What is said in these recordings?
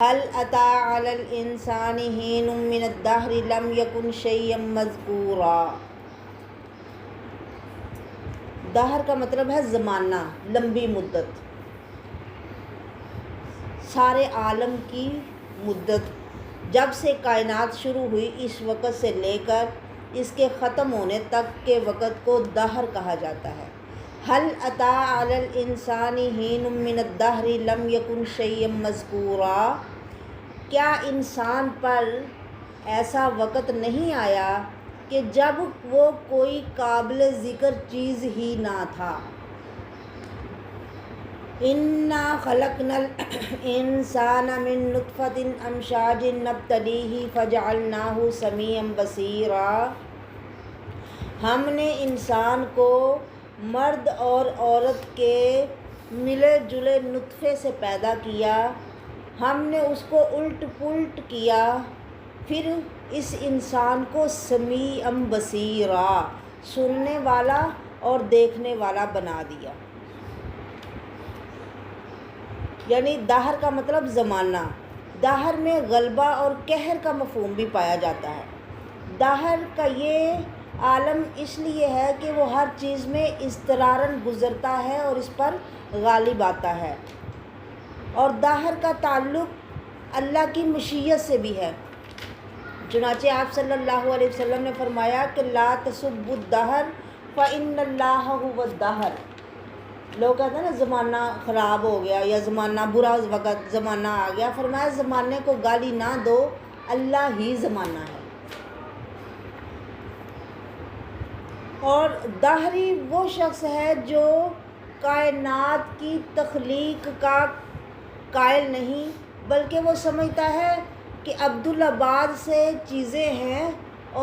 هل أتى على الإنسان حين من الدهر لم يكن شيئا مذكورا۔ دہر کا مطلب ہے زمانہ، لمبی مدت، سارے عالم کی مدت، جب سے کائنات شروع ہوئی اس وقت سے لے کر اس کے ختم ہونے تک کے وقت کو دہر کہا جاتا ہے۔ هل أتى على الإنسان حين من الدهر لم يكن شيئا مذكورا۔ کیا انسان پر ایسا وقت نہیں آیا کہ جب وہ کوئی قابل ذکر چیز ہی نہ تھا۔ انا خلقنا الانسان من نطفۃ امشاج نبتلیہ فجعلناہ سمیعا بصیرا۔ ہم نے انسان کو مرد اور عورت کے ملے جلے نطفے سے پیدا کیا، ہم نے اس کو الٹ پلٹ کیا، پھر اس انسان کو سمیعا بصیرا، سننے والا اور دیکھنے والا بنا دیا۔ یعنی دہر کا مطلب زمانہ، دہر میں غلبہ اور قہر کا مفہوم بھی پایا جاتا ہے۔ دہر کا یہ عالم اس لیے ہے کہ وہ ہر چیز میں اضطراراً گزرتا ہے اور اس پر غالب آتا ہے، اور دہر کا تعلق اللہ کی مشیت سے بھی ہے۔ چنانچہ آپ صلی اللہ علیہ وسلم نے فرمایا کہ لا تسبوا الدہر فإن اللہ هو الدہر۔ لوگ کہتے ہیں نا زمانہ خراب ہو گیا یا زمانہ برا وقت زمانہ آ گیا، فرمایا زمانے کو گالی نہ دو، اللہ ہی زمانہ ہے۔ اور دہری وہ شخص ہے جو کائنات کی تخلیق کا قائل نہیں، بلکہ وہ سمجھتا ہے کہ عبدالآباد سے چیزیں ہیں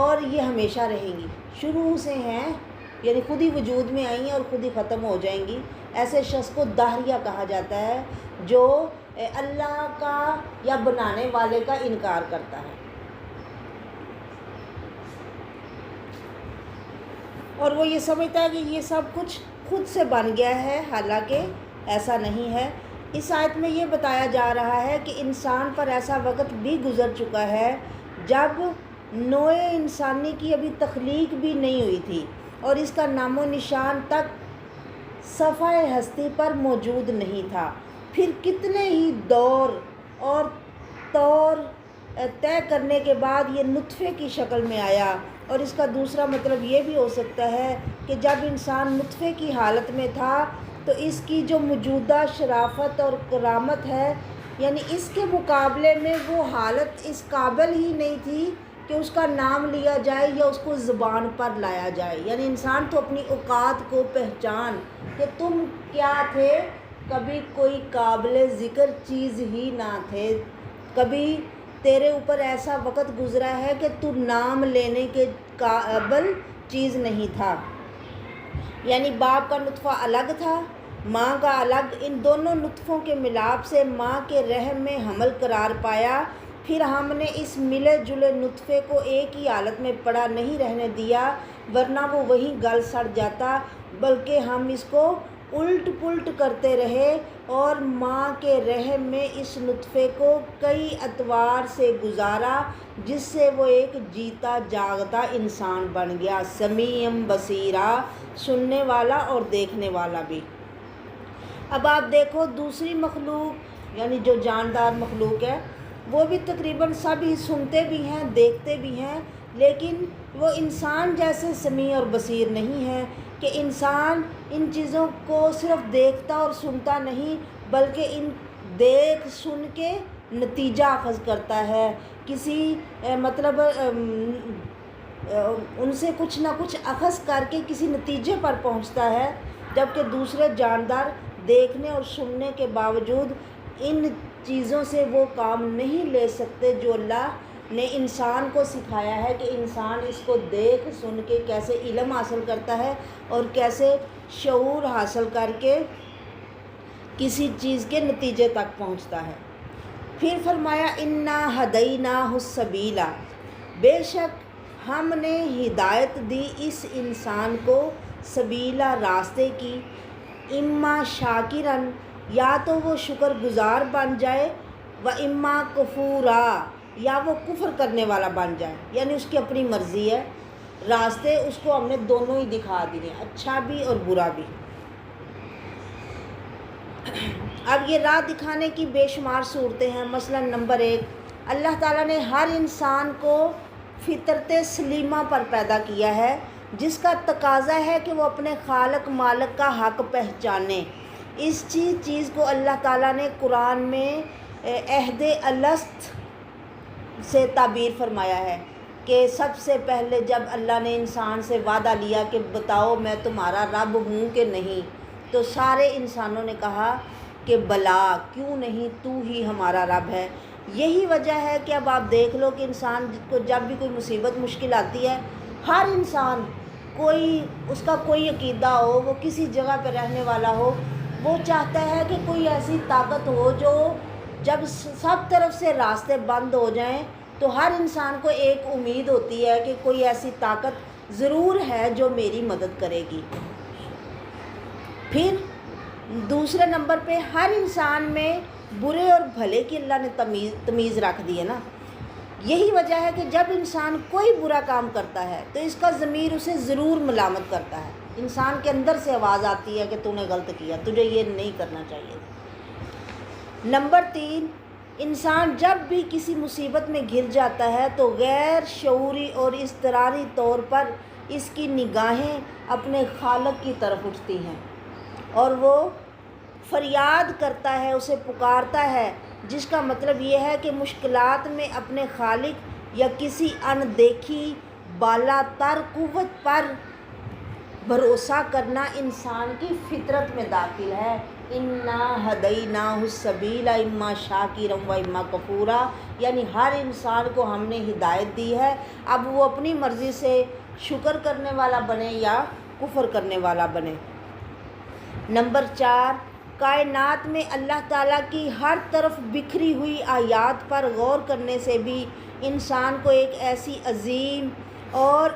اور یہ ہمیشہ رہیں گی، شروع سے ہیں، یعنی خود ہی وجود میں آئی ہیں اور خود ہی ختم ہو جائیں گی۔ ایسے شخص کو دہریہ کہا جاتا ہے جو اللہ کا یا بنانے والے کا انکار کرتا ہے، اور وہ یہ سمجھتا ہے کہ یہ سب کچھ خود سے بن گیا ہے، حالانکہ ایسا نہیں ہے۔ اس آیت میں یہ بتایا جا رہا ہے کہ انسان پر ایسا وقت بھی گزر چکا ہے جب نوع انسانی کی ابھی تخلیق بھی نہیں ہوئی تھی اور اس کا نام و نشان تک صفحہ ہستی پر موجود نہیں تھا۔ پھر کتنے ہی دور اور طور طے کرنے کے بعد یہ نطفے کی شکل میں آیا، اور اس کا دوسرا مطلب یہ بھی ہو سکتا ہے کہ جب انسان نطفے کی حالت میں تھا تو اس کی جو موجودہ شرافت اور کرامت ہے، یعنی اس کے مقابلے میں وہ حالت اس قابل ہی نہیں تھی کہ اس کا نام لیا جائے یا اس کو زبان پر لایا جائے۔ یعنی انسان تو اپنی اوقات کو پہچان کہ تم کیا تھے، کبھی کوئی قابل ذکر چیز ہی نہ تھے، کبھی تیرے اوپر ایسا وقت گزرا ہے کہ تو نام لینے کے قابل چیز نہیں تھا۔ یعنی باپ کا نطفہ الگ تھا، ماں کا الگ، ان دونوں نطفوں کے ملاپ سے ماں کے رحم میں حمل قرار پایا، پھر ہم نے اس ملے جلے نطفے کو ایک ہی حالت میں پڑا نہیں رہنے دیا، ورنہ وہ وہیں گل سڑ جاتا، بلکہ ہم اس کو الٹ پلٹ کرتے رہے اور ماں کے رحم میں اس نطفے کو کئی اطوار سے گزارا، جس سے وہ ایک جیتا جاگتا انسان بن گیا، سمیع بصیرا، سننے والا اور دیکھنے والا بھی۔ اب آپ دیکھو دوسری مخلوق یعنی جو جاندار مخلوق ہے وہ بھی تقریباً سب ہی سنتے بھی ہیں، دیکھتے بھی ہیں، لیکن وہ انسان جیسے سمیع اور بصیر نہیں ہے کہ انسان ان چیزوں کو صرف دیکھتا اور سنتا نہیں، بلکہ ان دیکھ سن کے نتیجہ اخذ کرتا ہے، کسی مطلب ان سے کچھ نہ کچھ اخذ کر کے کسی نتیجے پر پہنچتا ہے، جبکہ دوسرے جاندار دیکھنے اور سننے کے باوجود ان چیزوں سے وہ کام نہیں لے سکتے جو اللہ نے انسان کو سکھایا ہے کہ انسان اس کو دیکھ سن کے کیسے علم حاصل کرتا ہے اور کیسے شعور حاصل کر کے کسی چیز کے نتیجے تک پہنچتا ہے۔ پھر فرمایا انا ہدیناہ السبیل، بے شک ہم نے ہدایت دی اس انسان کو سبیلا، راستے کی، اما شاکرن، یا تو وہ شکر گزار بن جائے، و اما کفورا، یا وہ کفر کرنے والا بن جائے، یعنی اس کی اپنی مرضی ہے۔ راستے اس کو ہم نے دونوں ہی دکھا دیے، اچھا بھی اور برا بھی۔ اب یہ راہ دکھانے کی بے شمار صورتیں ہیں۔ مثلا نمبر 1، اللہ تعالیٰ نے ہر انسان کو فطرت سلیمہ پر پیدا کیا ہے، جس کا تقاضا ہے کہ وہ اپنے خالق مالک کا حق پہچانے۔ اس چیز کو اللہ تعالیٰ نے قرآن میں عہد الست سے تعبیر فرمایا ہے کہ سب سے پہلے جب اللہ نے انسان سے وعدہ لیا کہ بتاؤ میں تمہارا رب ہوں کہ نہیں، تو سارے انسانوں نے کہا کہ بلا، کیوں نہیں، تو ہی ہمارا رب ہے۔ یہی وجہ ہے کہ اب آپ دیکھ لو کہ انسان کو جب بھی کوئی مصیبت مشکل آتی ہے، ہر انسان اس کا کوئی عقیدہ ہو، وہ کسی جگہ پہ رہنے والا ہو، وہ چاہتا ہے کہ کوئی ایسی طاقت ہو جو جب سب طرف سے راستے بند ہو جائیں تو ہر انسان کو ایک امید ہوتی ہے کہ کوئی ایسی طاقت ضرور ہے جو میری مدد کرے گی۔ پھر دوسرے نمبر پہ ہر انسان میں برے اور بھلے کی اللہ نے تمیز رکھ دی ہے نا۔ یہی وجہ ہے کہ جب انسان کوئی برا کام کرتا ہے تو اس کا ضمیر اسے ضرور ملامت کرتا ہے، انسان کے اندر سے آواز آتی ہے کہ تو نے غلط کیا، تجھے یہ نہیں کرنا چاہیے۔ نمبر 3، انسان جب بھی کسی مصیبت میں گر جاتا ہے تو غیر شعوری اور اضطراری طور پر اس کی نگاہیں اپنے خالق کی طرف اٹھتی ہیں اور وہ فریاد کرتا ہے، اسے پکارتا ہے، جس کا مطلب یہ ہے کہ مشکلات میں اپنے خالق یا کسی اندیکھی بالا تر قوت پر بھروسہ کرنا انسان کی فطرت میں داخل ہے۔ انا ہدیناہ السبیل اما شاکرا و اما کفورا، یعنی ہر انسان کو ہم نے ہدایت دی ہے، اب وہ اپنی مرضی سے شکر کرنے والا بنے یا کفر کرنے والا بنے۔ نمبر 4، کائنات میں اللہ تعالیٰ کی ہر طرف بکھری ہوئی آیات پر غور کرنے سے بھی انسان کو ایک ایسی عظیم اور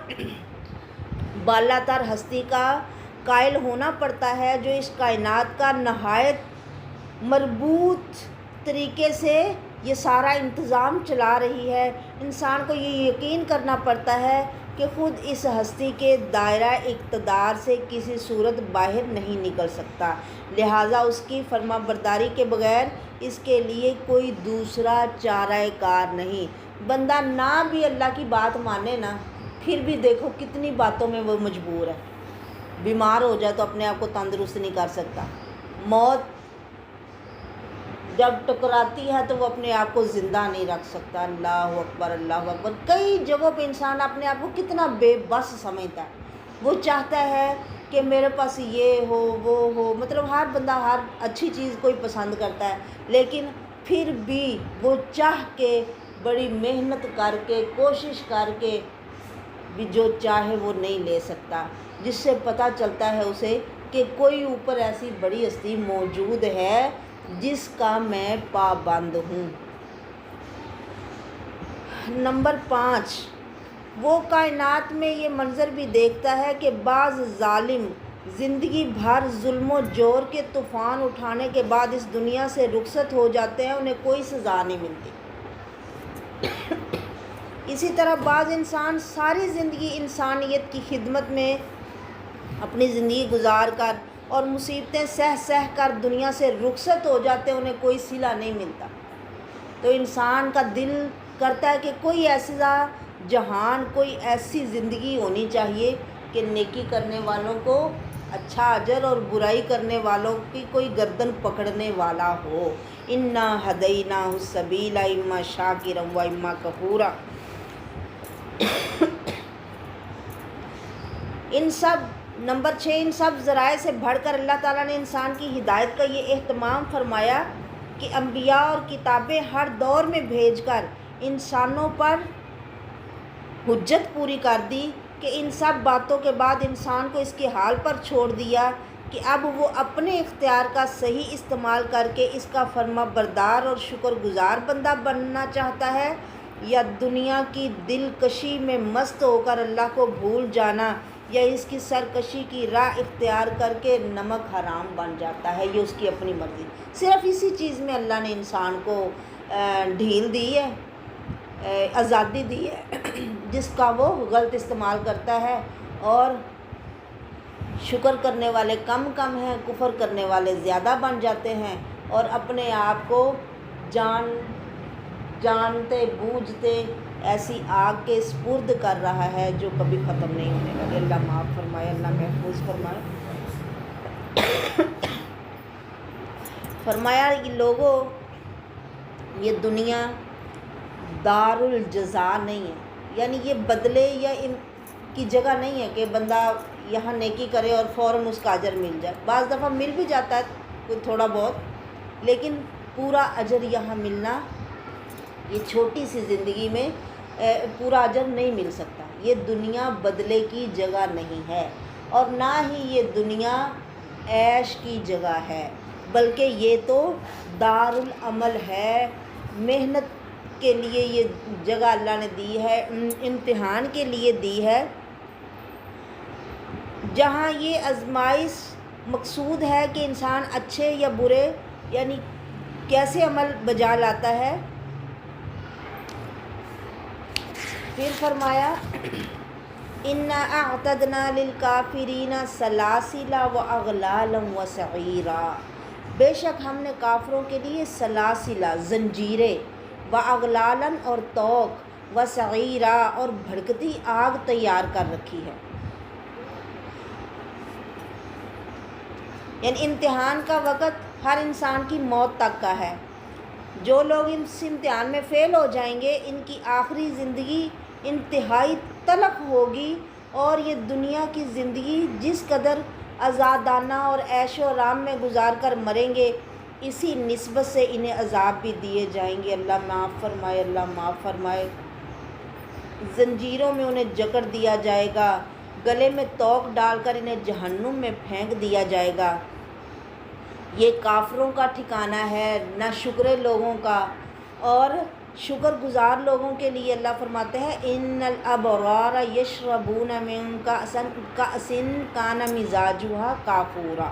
بالا تر ہستی کا قائل ہونا پڑتا ہے جو اس کائنات کا نہایت مربوط طریقے سے یہ سارا انتظام چلا رہی ہے۔ انسان کو یہ یقین کرنا پڑتا ہے کہ خود اس ہستی کے دائرہ اقتدار سے کسی صورت باہر نہیں نکل سکتا، لہٰذا اس کی فرما برداری کے بغیر اس کے لیے کوئی دوسرا چارہ کار نہیں۔ بندہ نہ بھی اللہ کی بات مانے نا، پھر بھی دیکھو کتنی باتوں میں وہ مجبور ہے۔ بیمار ہو جائے تو اپنے آپ کو تندرست نہیں کر سکتا، موت جب ٹکراتی ہے تو وہ اپنے آپ کو زندہ نہیں رکھ سکتا۔ اللہ اکبر، اللہ اکبر۔ کئی جگہوں پہ انسان اپنے آپ کو کتنا بے بس سمجھتا ہے، وہ چاہتا ہے کہ میرے پاس یہ ہو وہ ہو، مطلب ہر بندہ ہر اچھی چیز کوئی پسند کرتا ہے، لیکن پھر بھی وہ چاہ کے بڑی محنت کر کے کوشش کر کے بھی جو چاہے وہ نہیں لے سکتا، جس سے پتہ چلتا ہے اسے کہ کوئی اوپر ایسی بڑی ہستی موجود ہے جس کا میں پابند ہوں۔ نمبر 5، وہ کائنات میں یہ منظر بھی دیکھتا ہے کہ بعض ظالم زندگی بھر ظلم و جور کے طوفان اٹھانے کے بعد اس دنیا سے رخصت ہو جاتے ہیں، انہیں کوئی سزا نہیں ملتی۔ اسی طرح بعض انسان ساری زندگی انسانیت کی خدمت میں اپنی زندگی گزار کر اور مصیبتیں سہ کر دنیا سے رخصت ہو جاتے ہیں، انہیں کوئی صلہ نہیں ملتا۔ تو انسان کا دل کرتا ہے کہ کوئی ایسا جہان، کوئی ایسی زندگی ہونی چاہیے کہ نیکی کرنے والوں کو اچھا اجر اور برائی کرنے والوں کی کوئی گردن پکڑنے والا ہو۔ انا ہدیناہ السبیل اما شاکرا و اما کفورا۔ نمبر 6، ان سب ذرائع سے بڑھ کر اللہ تعالیٰ نے انسان کی ہدایت کا یہ اہتمام فرمایا کہ انبیاء اور کتابیں ہر دور میں بھیج کر انسانوں پر حجت پوری کر دی کہ ان سب باتوں کے بعد انسان کو اس کے حال پر چھوڑ دیا کہ اب وہ اپنے اختیار کا صحیح استعمال کر کے اس کا فرما بردار اور شکر گزار بندہ بننا چاہتا ہے، یا دنیا کی دلکشی میں مست ہو کر اللہ کو بھول جانا، یا اس کی سرکشی کی راہ اختیار کر کے نمک حرام بن جاتا ہے۔ یہ اس کی اپنی مرضی۔ صرف اسی چیز میں اللہ نے انسان کو ڈھیل دی ہے، آزادی دی ہے، جس کا وہ غلط استعمال کرتا ہے، اور شکر کرنے والے کم ہیں، کفر کرنے والے زیادہ بن جاتے ہیں، اور اپنے آپ کو جانتے بوجھتے ایسی آگ کے سپرد کر رہا ہے جو کبھی ختم نہیں ہونے والی۔ اللہ معاف فرمائے، اللہ محفوظ فرمائے۔ فرمایا کہ لوگوں، یہ دنیا دار الجزا نہیں ہے، یعنی یہ بدلے یا ان کی جگہ نہیں ہے کہ بندہ یہاں نیکی کرے اور فوراً اس کا اجر مل جائے۔ بعض دفعہ مل بھی جاتا ہے کوئی تھوڑا بہت، لیکن پورا اجر یہاں ملنا، یہ چھوٹی سی زندگی میں پورا اجر نہیں مل سکتا۔ یہ دنیا بدلے کی جگہ نہیں ہے، اور نہ ہی یہ دنیا عیش کی جگہ ہے، بلکہ یہ تو دار العمل ہے۔ محنت کے لیے یہ جگہ اللہ نے دی ہے، امتحان کے لیے دی ہے، جہاں یہ آزمائش مقصود ہے کہ انسان اچھے یا برے، یعنی کیسے عمل بجا لاتا ہے۔ پھر فرمایا اِنَّا أَعْتَدْنَا لِلْكَافِرِينَ سَلَاسِلَ وَأَغْلَالًا وَسَعِيرًا، بے شک ہم نے کافروں کے لیے سلاسلہ زنجیریں، وَأَغْلَالًا اور طوق، وَسَعِيرًا اور بھڑکتی آگ تیار کر رکھی ہے۔ یعنی امتحان کا وقت ہر انسان کی موت تک کا ہے۔ جو لوگ اس امتحان میں فیل ہو جائیں گے، ان کی آخری زندگی انتہائی تلخ ہوگی، اور یہ دنیا کی زندگی جس قدر آزادانہ اور عیش و آرام میں گزار کر مریں گے، اسی نسبت سے انہیں عذاب بھی دیے جائیں گے۔ اللہ معاف فرمائے، اللہ معاف فرمائے۔ زنجیروں میں انہیں جکڑ دیا جائے گا، گلے میں توق ڈال کر انہیں جہنم میں پھینک دیا جائے گا۔ یہ کافروں کا ٹھکانہ ہے، نہ شکر لوگوں کا۔ اور شکر گزار لوگوں کے لیے اللہ فرماتے ہیں ان الابرار یشربون من کأس کان مزاجها کافورا،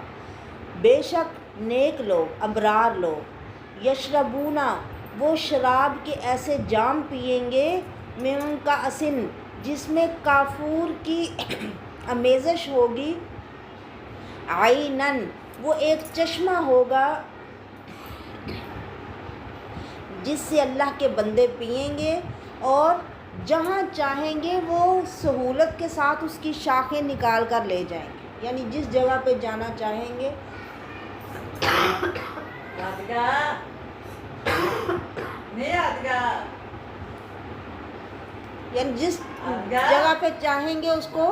بے شک نیک لوگ، ابرار لوگ، یشربون وہ شراب کے ایسے جام پئیں گے، من کأس جس میں کافور کی آمیزش ہوگی، عینن وہ ایک چشمہ ہوگا جس سے اللہ کے بندے پئیں گے، اور جہاں چاہیں گے وہ سہولت کے ساتھ اس کی شاخیں نکال کر لے جائیں گے، یعنی جس جگہ پہ جانا چاہیں گے یعنی جس جگہ پہ چاہیں گے اس کو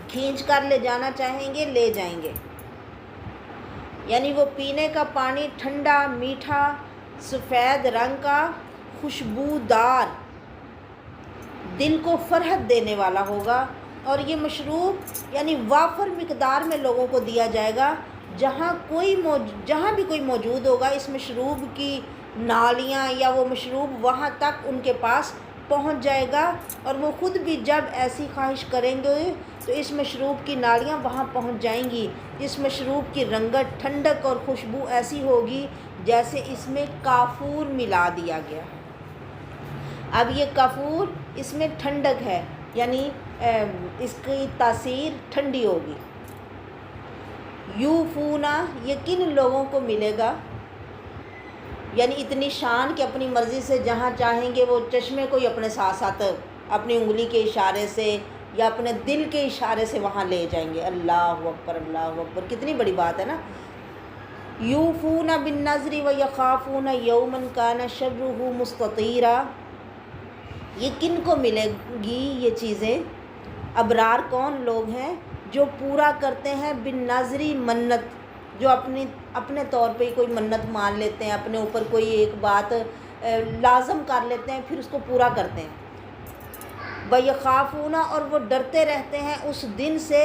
کھینچ کر لے جانا چاہیں گے، لے جائیں گے۔ یعنی وہ پینے کا پانی ٹھنڈا، میٹھا، سفید رنگ کا، خوشبودار، دل کو فرحت دینے والا ہوگا، اور یہ مشروب یعنی وافر مقدار میں لوگوں کو دیا جائے گا۔ جہاں بھی کوئی موجود ہوگا، اس مشروب کی نالیاں یا وہ مشروب وہاں تک ان کے پاس پہنچ جائے گا، اور وہ خود بھی جب ایسی خواہش کریں گے تو اس مشروب کی نالیاں وہاں پہنچ جائیں گی۔ اس مشروب کی رنگت، ٹھنڈک اور خوشبو ایسی ہوگی جیسے اس میں کافور ملا دیا گیا ہے۔ اب یہ کافور اس میں ٹھنڈک ہے، یعنی اس کی تاثیر ٹھنڈی ہوگی۔ یوفونا یہ کن لوگوں کو ملے گا؟ یعنی اتنی شان کہ اپنی مرضی سے جہاں چاہیں گے وہ چشمے کو ہی اپنے ساتھ ساتھ اپنی انگلی کے اشارے سے یا اپنے دل کے اشارے سے وہاں لے جائیں گے۔ اللہ اکبر، اللہ اکبر، کتنی بڑی بات ہے نا۔ یوفون بالنذر ویخافون یوما کان شرہ مستطیرا، یہ کن کو ملے گی یہ چیزیں؟ ابرار کون لوگ ہیں؟ جو پورا کرتے ہیں بالنذری منت، جو اپنے طور پہ کوئی منت مان لیتے ہیں، اپنے اوپر کوئی ایک بات لازم کر لیتے ہیں، پھر اس کو پورا کرتے ہیں۔ وَيَخَافُونَ اور وہ ڈرتے رہتے ہیں اس دن سے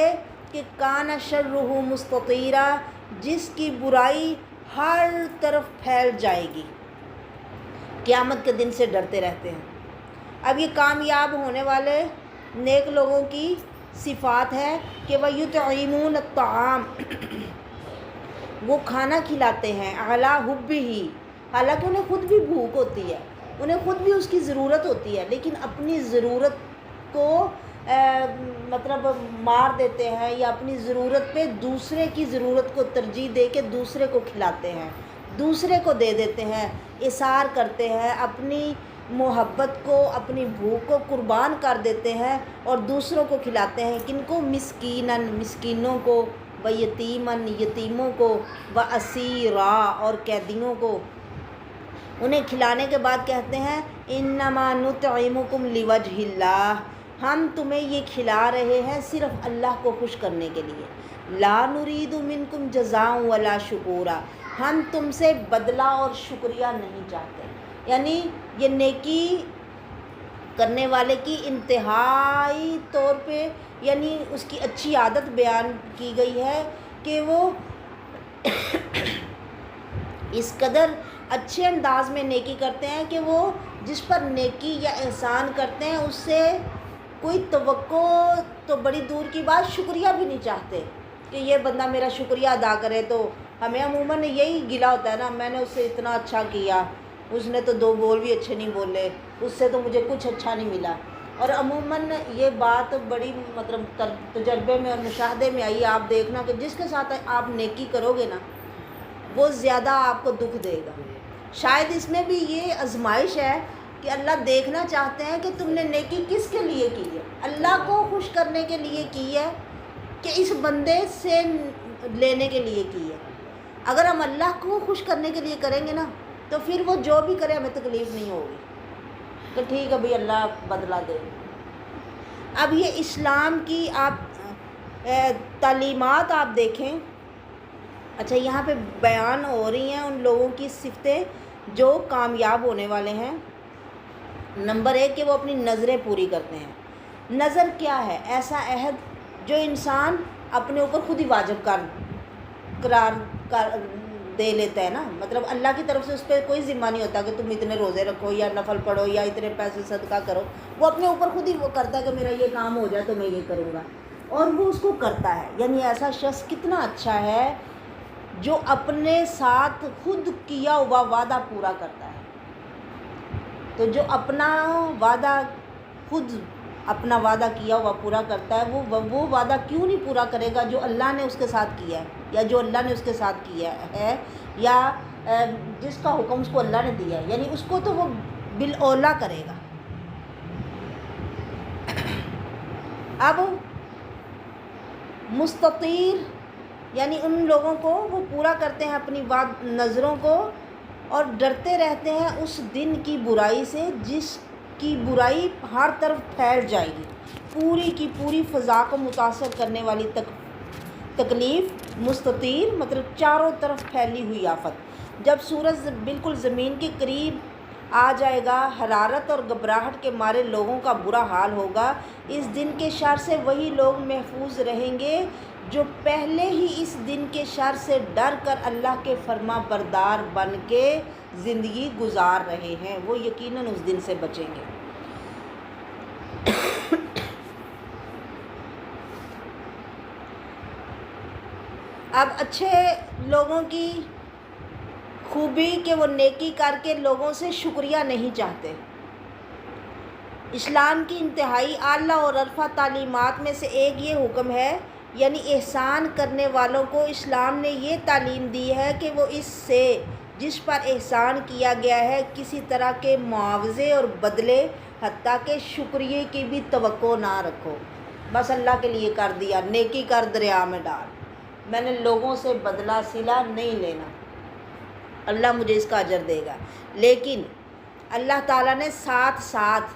کہ کان شرہ مستطیرا، جس کی برائی ہر طرف پھیل جائے گی۔ قیامت کے دن سے ڈرتے رہتے ہیں۔ اب یہ کامیاب ہونے والے نیک لوگوں کی صفات ہے کہ وَيُطْعِمُونَ الطَّعَامَ وہ کھانا کھلاتے ہیں، عَلَىٰ حُبِّهِ حالانکہ انہیں خود بھی بھوک ہوتی ہے، انہیں خود بھی اس کی ضرورت ہوتی ہے، لیکن اپنی ضرورت کو مطلب مار دیتے ہیں، یا اپنی ضرورت پہ دوسرے کی ضرورت کو ترجیح دے کے دوسرے کو کھلاتے ہیں، دوسرے کو دے دیتے ہیں، اثار کرتے ہیں، اپنی محبت کو، اپنی بھوک کو قربان کر دیتے ہیں اور دوسروں کو کھلاتے ہیں۔ کن کو؟ مسکیناً، مسکینوں کو، و یتیماً، یتیموں کو، و اسیرا، اور قیدیوں کو۔ انہیں کھلانے کے بعد کہتے ہیں انما نطعمکم لوجہ اللہ، ہم تمہیں یہ کھلا رہے ہیں صرف اللہ کو خوش کرنے کے لیے۔ لا نرید منکم جزاء ولا شکورا، ہم تم سے بدلہ اور شکریہ نہیں چاہتے۔ یعنی یہ نیکی کرنے والے کی انتہائی طور پہ، یعنی اس کی اچھی عادت بیان کی گئی ہے کہ وہ اس قدر اچھے انداز میں نیکی کرتے ہیں کہ وہ جس پر نیکی یا احسان کرتے ہیں اس سے کوئی توقع تو بڑی دور کی بات، شکریہ بھی نہیں چاہتے کہ یہ بندہ میرا شکریہ ادا کرے۔ تو ہمیں عموماً یہی گلا ہوتا ہے نا، میں نے اس سے اتنا اچھا کیا، اس نے تو 2 بول بھی اچھے نہیں بولے، اس سے تو مجھے کچھ اچھا نہیں ملا۔ اور عموماً یہ بات بڑی مطلب تجربے میں اور مشاہدے میں آئی، آپ دیکھنا کہ جس کے ساتھ آپ نیکی کرو گے نا وہ زیادہ آپ کو دکھ دے گا۔ شاید اس میں بھی یہ آزمائش ہے کہ اللہ دیکھنا چاہتے ہیں کہ تم نے نیکی کس کے لیے کی ہے۔ اللہ کو خوش کرنے کے لیے کی ہے کہ اس بندے سے لینے کے لیے کی ہے۔ اگر ہم اللہ کو خوش کرنے کے لیے کریں گے نا تو پھر وہ جو بھی کرے ہمیں تکلیف نہیں ہوگی کہ ٹھیک ہے بھئی اللہ بدلہ دے۔ اب یہ اسلام کی آپ تعلیمات آپ دیکھیں، اچھا یہاں پہ بیان ہو رہی ہیں ان لوگوں کی صفتیں جو کامیاب ہونے والے ہیں۔ نمبر 1 کہ وہ اپنی نظریں پوری کرتے ہیں۔ نظر کیا ہے؟ ایسا عہد جو انسان اپنے اوپر خود ہی واجب قرار دے لیتا ہے نا، مطلب اللہ کی طرف سے اس پہ کوئی ذمہ نہیں ہوتا کہ تم اتنے روزے رکھو یا نفل پڑھو یا اتنے پیسے صدقہ کرو، وہ اپنے اوپر خود ہی وہ کرتا ہے کہ میرا یہ کام ہو جائے تو میں یہ کروں گا، اور وہ اس کو کرتا ہے۔ یعنی ایسا شخص کتنا اچھا ہے جو اپنے ساتھ خود کیا ہوا وعدہ پورا کرتا ہے۔ تو جو اپنا وعدہ کیا ہوا پورا کرتا ہے، وہ وعدہ کیوں نہیں پورا کرے گا جو اللہ نے اس کے ساتھ کیا ہے، یا جو اللہ نے اس کے ساتھ کیا ہے، یا جس کا حکم اس کو اللہ نے دیا ہے، یعنی اس کو تو وہ بالاولیٰ کرے گا۔ اب مستطیر یعنی ان لوگوں کو وہ پورا کرتے ہیں اپنی نظروں کو، اور ڈرتے رہتے ہیں اس دن کی برائی سے جس کی برائی ہر طرف پھیل جائے گی، پوری کی پوری فضا کو متاثر کرنے والی تکلیف۔ مستطیر مطلب چاروں طرف پھیلی ہوئی آفت۔ جب سورج بالکل زمین کے قریب آ جائے گا، حرارت اور گھبراہٹ کے مارے لوگوں کا برا حال ہوگا۔ اس دن کے شر سے وہی لوگ محفوظ رہیں گے جو پہلے ہی اس دن کے شر سے ڈر کر اللہ کے فرما بردار بن کے زندگی گزار رہے ہیں، وہ یقیناً اس دن سے بچیں گے۔ اب اچھے لوگوں کی خوبی کہ وہ نیکی کر کے لوگوں سے شکریہ نہیں چاہتے۔ اسلام کی انتہائی اعلیٰ اور عرفہ تعلیمات میں سے ایک یہ حکم ہے، یعنی احسان کرنے والوں کو اسلام نے یہ تعلیم دی ہے کہ وہ اس سے جس پر احسان کیا گیا ہے کسی طرح کے معاوضے اور بدلے، حتیٰ کہ شکریہ کی بھی توقع نہ رکھو۔ بس اللہ کے لیے کر دیا، نیکی کر دریا میں ڈال، میں نے لوگوں سے بدلہ صلہ نہیں لینا، اللہ مجھے اس کا اجر دے گا۔ لیکن اللہ تعالیٰ نے ساتھ ساتھ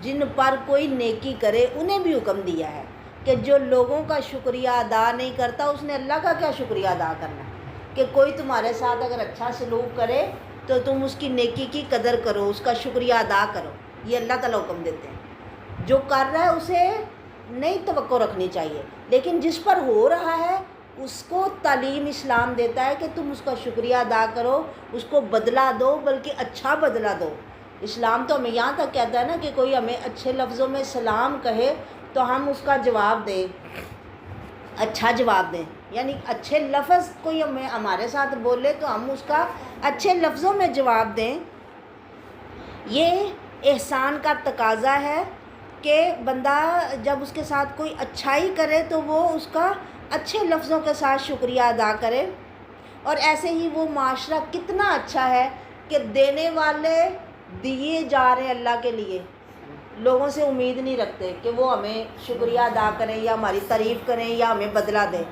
جن پر کوئی نیکی کرے انہیں بھی حکم دیا ہے کہ جو لوگوں کا شکریہ ادا نہیں کرتا اس نے اللہ کا کیا شکریہ ادا کرنا ہے، کہ کوئی تمہارے ساتھ اگر اچھا سلوک کرے تو تم اس کی نیکی کی قدر کرو، اس کا شکریہ ادا کرو، یہ اللہ تعالیٰ حکم دیتے ہیں۔ جو کر رہا ہے اسے نہیں توقع رکھنی چاہیے، لیکن جس پر ہو رہا ہے اس کو تعلیم اسلام دیتا ہے کہ تم اس کا شکریہ ادا کرو، اس کو بدلہ دو، بلکہ اچھا بدلہ دو۔ اسلام تو ہمیں یہاں تک کہتا ہے نا کہ کوئی ہمیں اچھے لفظوں میں سلام کہے تو ہم اس کا جواب دیں، اچھا جواب دیں، یعنی اچھے لفظ کوئی ہمارے ساتھ بولے تو ہم اس کا اچھے لفظوں میں جواب دیں، یہ احسان کا تقاضا ہے کہ بندہ جب اس کے ساتھ کوئی اچھائی کرے تو وہ اس کا اچھے لفظوں کے ساتھ شکریہ ادا کرے۔ اور ایسے ہی وہ معاشرہ کتنا اچھا ہے کہ دینے والے دیے جا رہے ہیں اللہ کے لیے، لوگوں سے امید نہیں رکھتے کہ وہ ہمیں شکریہ ادا کریں یا ہماری تعریف کریں یا ہمیں بدلہ دیں،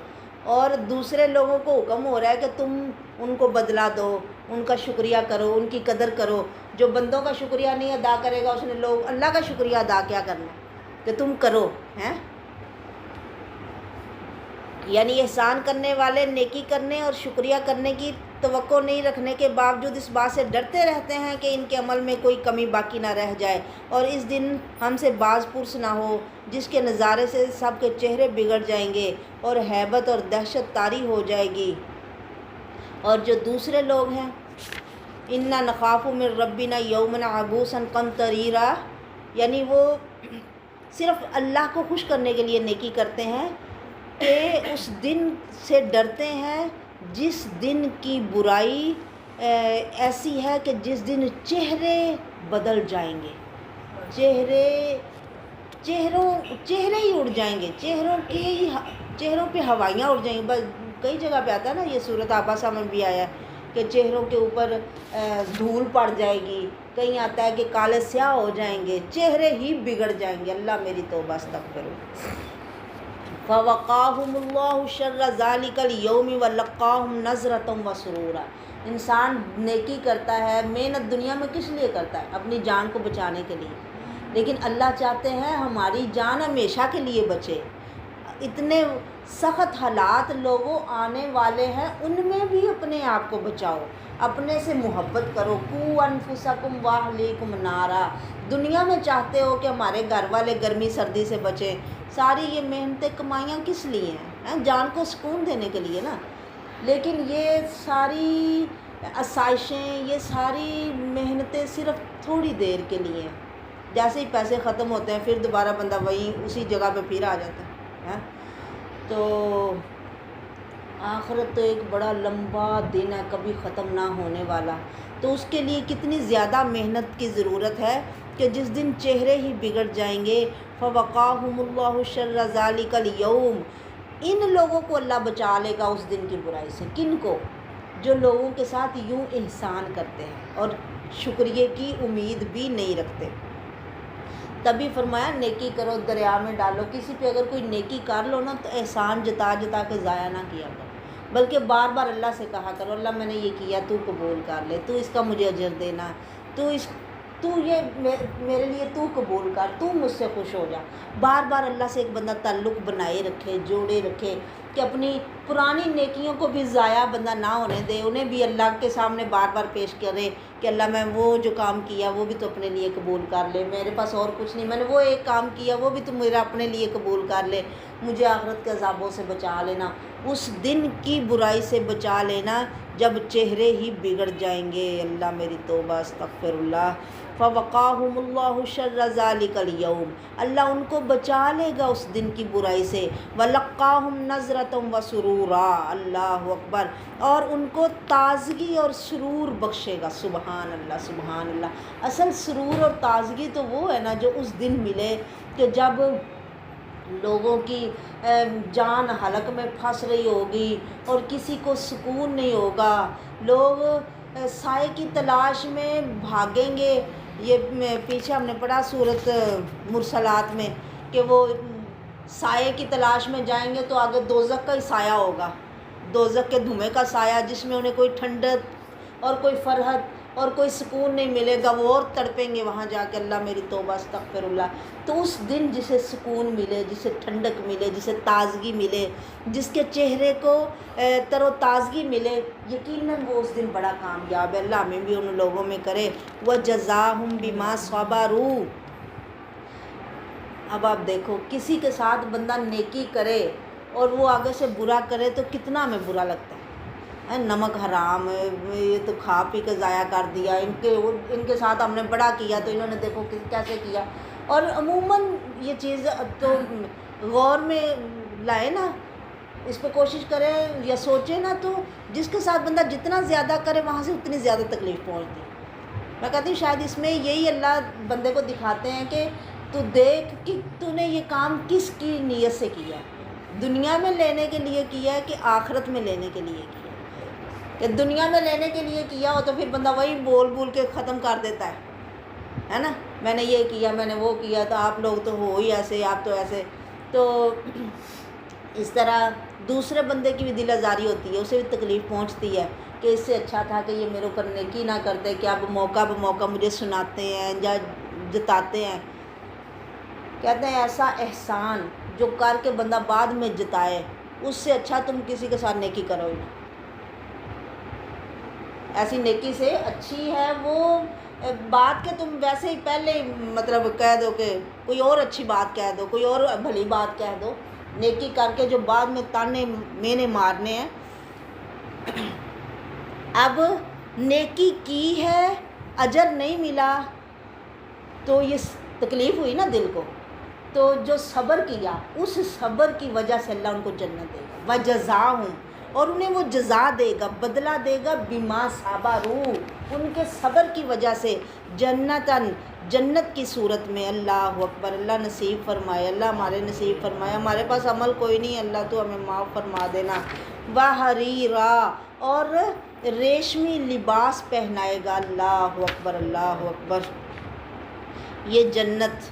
اور دوسرے لوگوں کو حکم ہو رہا ہے کہ تم ان کو بدلہ دو، ان کا شکریہ کرو، ان کی قدر کرو۔ جو بندوں کا شکریہ نہیں ادا کرے گا اس نے لوگ اللہ کا شکریہ ادا کیا کرنا کہ تم کرو ہیں۔ یعنی احسان کرنے والے نیکی کرنے اور شکریہ کرنے کی توقع نہیں رکھنے کے باوجود اس بات سے ڈرتے رہتے ہیں کہ ان کے عمل میں کوئی کمی باقی نہ رہ جائے اور اس دن ہم سے باز پرس نہ ہو، جس کے نظارے سے سب کے چہرے بگڑ جائیں گے اور ہیبت اور دہشت طاری ہو جائے گی۔ اور جو دوسرے لوگ ہیں، انا نخاف من ربنا یوما عبوسا قمطریرا، یعنی وہ صرف اللہ کو خوش کرنے کے لیے نیکی کرتے ہیں کہ اس دن سے ڈرتے ہیں جس دن کی برائی ایسی ہے کہ جس دن چہرے بدل جائیں گے، چہرے ہی اڑ جائیں گے، چہروں پہ ہوائیاں اڑ جائیں گی۔ بس کئی جگہ پہ آتا ہے نا، یہ سورۃ عبسہ میں بھی آیا ہے کہ چہروں کے اوپر دھول پڑ جائے گی، کہیں آتا ہے کہ کالے سیاہ ہو جائیں گے، چہرے ہی بگڑ جائیں گے۔ اللہ میری توبہ استغفر۔ فَوَقَاهُمُ اللَّهُ شَرَّ ذَلِكَ الْيَوْمِ وَلَقَّاهُمْ نَضْرَةً وَسُرُورًا۔ انسان نیکی کرتا ہے، محنت دنیا میں کس لیے کرتا ہے؟ اپنی جان کو بچانے کے لیے، لیکن اللہ چاہتے ہیں ہماری جان ہمیشہ کے لیے بچے۔ اتنے سخت حالات لوگوں آنے والے ہیں، ان میں بھی اپنے آپ کو بچاؤ، اپنے سے محبت کرو۔ قُوا أَنفُسَكُمْ وَأَهْلِيكُمْ نَارًا۔ دنیا میں چاہتے ہو کہ ہمارے گھر والے گرمی سردی سے بچیں، ساری یہ محنتیں کمائیاں کس لیے ہیں؟ جان کو سکون دینے کے لیے نا۔ لیکن یہ ساری آسائشیں، یہ ساری محنتیں صرف تھوڑی دیر کے لیے ہیں، جیسے ہی پیسے ختم ہوتے ہیں پھر دوبارہ بندہ وہیں اسی جگہ پہ پھر آ جاتا ہے۔ تو آخرت تو ایک بڑا لمبا دن ہے، کبھی ختم نہ ہونے والا، تو اس کے لیے کتنی زیادہ محنت کی ضرورت ہے کہ جس دن چہرے ہی بگڑ جائیں گے۔ فَوَقَاهُمُ اللَّهُ شَرَّ ذَلِكَ الْيَوْمِ، ان لوگوں کو اللہ بچا لے گا اس دن کی برائی سے۔ کن کو؟ جو لوگوں کے ساتھ یوں احسان کرتے ہیں اور شکریہ کی امید بھی نہیں رکھتے۔ تبھی فرمایا نیکی کرو دریا میں ڈالو۔ کسی پہ اگر کوئی نیکی کر لو نا تو احسان جتا جتا کے ضائع نہ کیا کرو، بلکہ بار بار اللہ سے کہا کرو، اللہ میں نے یہ کیا، تو قبول کر لے، تو اس کا مجھے اجر دینا، تو یہ میرے لیے تو قبول کر، تو مجھ سے خوش ہو جا۔ بار بار اللہ سے ایک بندہ تعلق بنائے رکھے، جوڑے رکھے کہ اپنی پرانی نیکیوں کو بھی ضائع بندہ نہ ہونے دے، انہیں بھی اللہ کے سامنے بار بار پیش کرے کہ اللہ میں وہ جو کام کیا وہ بھی تو اپنے لیے قبول کر لے، میرے پاس اور کچھ نہیں، میں نے وہ ایک کام کیا وہ بھی تو میرا اپنے لیے قبول کر لے، مجھے آخرت کے عذابوں سے بچا لینا، اس دن کی برائی سے بچا لینا جب چہرے ہی بگڑ جائیں گے۔ اللہ میری توبہ استغفر اللہ۔ فَوَقَاهُمُ اللَّهُ شَرَّ ذَلِكَ الْيَوْمِ، اللہ ان کو بچا لے گا اس دن کی برائی سے۔ وَلَقَّاهُمْ نَضْرَةً وَسُرُورًا، اللہ اکبر، اور ان کو تازگی اور سرور بخشے گا۔ سبحان اللہ سبحان اللہ۔ اصل سرور اور تازگی تو وہ ہے نا جو اس دن ملے کہ جب لوگوں کی جان حلق میں پھنس رہی ہوگی اور کسی کو سکون نہیں ہوگا، لوگ سائے کی تلاش میں بھاگیں گے۔ یہ پیچھے ہم نے پڑھا سورۃ مرسلات میں کہ وہ سائے کی تلاش میں جائیں گے تو آگے دوزخ کا ہی سایہ ہوگا، دوزخ کے دھوئیں کا سایہ، جس میں انہیں کوئی ٹھنڈک اور کوئی فرحت اور کوئی سکون نہیں ملے گا، وہ اور تڑپیں گے وہاں جا کے۔ اللہ میری توبہ استغفر اللہ۔ تو اس دن جسے سکون ملے، جسے ٹھنڈک ملے، جسے تازگی ملے، جس کے چہرے کو تر و تازگی ملے، یقیناً وہ اس دن بڑا کامیاب ہے۔ اللہ ہمیں بھی ان لوگوں میں کرے۔ وَجَزَاهُمْ بِمَا صَبَرُوا۔ اب آپ دیکھو کسی کے ساتھ بندہ نیکی کرے اور وہ آگے سے برا کرے تو کتنا ہمیں برا لگتا ہے۔ نمک حرام، یہ تو کھا پی کے ضائع کر دیا، ان کے ساتھ ہم نے بڑا کیا تو انہوں نے دیکھو کیسے کیا۔ اور عموماً یہ چیز تو غور میں لائے نا، اس پہ کوشش کریں یا سوچیں نا، تو جس کے ساتھ بندہ جتنا زیادہ کرے وہاں سے اتنی زیادہ تکلیف پہنچتی ہے۔ میں کہتی ہوں شاید اس میں یہی اللہ بندے کو دکھاتے ہیں کہ تو دیکھ کہ تو نے یہ کام کس کی نیت سے کیا ہے، دنیا میں لینے کے لیے کیا ہے کہ آخرت میں لینے کے لیے کیا ہے۔ کہ دنیا میں لینے کے لیے کیا ہو تو پھر بندہ وہی بول بول کے ختم کر دیتا ہے نا، میں نے یہ کیا، میں نے وہ کیا، تو آپ لوگ تو ہو ہی ایسے، آپ تو ایسے، تو اس طرح دوسرے بندے کی بھی دل آزاری ہوتی ہے، اسے بھی تکلیف پہنچتی ہے کہ اس سے اچھا تھا کہ یہ میرے اوپر نیکی نہ کرتے، کہ اب موقع بموقع مجھے سناتے ہیں یا جتاتے ہیں۔ کہتے ہیں ایسا احسان جو کر کے بندہ بعد میں جتائے، اس سے اچھا تم کسی کے ساتھ نیکی کرو ہی نہ۔ ایسی نیکی سے اچھی ہے وہ بات کہ تم ویسے ہی پہلے ہی مطلب کہہ دو کہ کوئی اور اچھی بات کہہ دو، کوئی اور بھلی بات کہہ دو، نیکی کر کے جو بعد میں تانے مینے مارنے ہیں۔ اب نیکی کی ہے، اجر نہیں ملا تو یہ تکلیف ہوئی نا دل کو، تو جو صبر کیا اس صبر کی وجہ سے اللہ ان کو جنت دے گا، وجزاہم، اور انہیں وہ جزا دے گا، بدلہ دے گا، بما صبروا، ان کے صبر کی وجہ سے، جنتاً، جنت کی صورت میں۔ اللہ اکبر، اللہ نصیب فرمائے، اللہ ہمارے نصیب فرمائے، ہمارے پاس عمل کوئی نہیں، اللہ تو ہمیں معاف فرما دینا۔ وحریرا، اور ریشمی لباس پہنائے گا، اللہ اکبر، اللہ اکبر، یہ جنت۔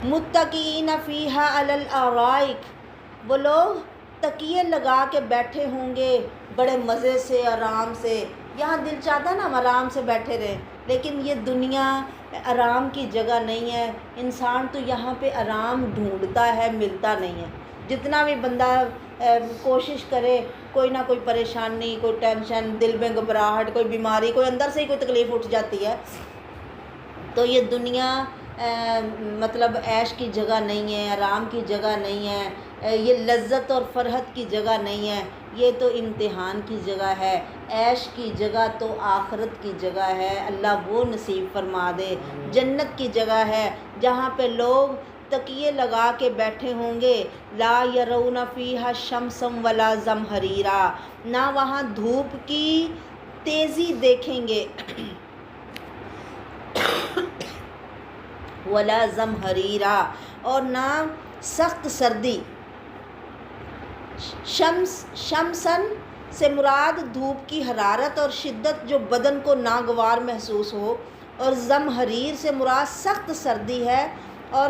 متکئین فیہا علی الارائک، وہ لوگ تکیے لگا کے بیٹھے ہوں گے بڑے مزے سے، آرام سے۔ یہاں دل چاہتا ہے نا ہم آرام سے بیٹھے رہیں، لیکن یہ دنیا آرام کی جگہ نہیں ہے، انسان تو یہاں پہ آرام ڈھونڈتا ہے، ملتا نہیں ہے۔ جتنا بھی بندہ کوشش کرے، کوئی نہ کوئی پریشانی، کوئی ٹینشن، دل میں گھبراہٹ، کوئی بیماری، کوئی اندر سے ہی کوئی تکلیف اٹھ جاتی ہے، تو یہ دنیا مطلب عیش کی جگہ نہیں ہے، آرام کی جگہ نہیں ہے، یہ لذت اور فرحت کی جگہ نہیں ہے، یہ تو امتحان کی جگہ ہے۔ عیش کی جگہ تو آخرت کی جگہ ہے، اللہ وہ نصیب فرما دے۔ جنت کی جگہ ہے جہاں پہ لوگ تکیے لگا کے بیٹھے ہوں گے، لا یرون فیہا شمسا ولا زمہریرا، نہ وہاں دھوپ کی تیزی دیکھیں گے، ولا زمہریرا، اور نہ سخت سردی۔ شمسن سے مراد دھوپ کی حرارت اور شدت جو بدن کو ناگوار محسوس ہو، اور زمہریر سے مراد سخت سردی ہے، اور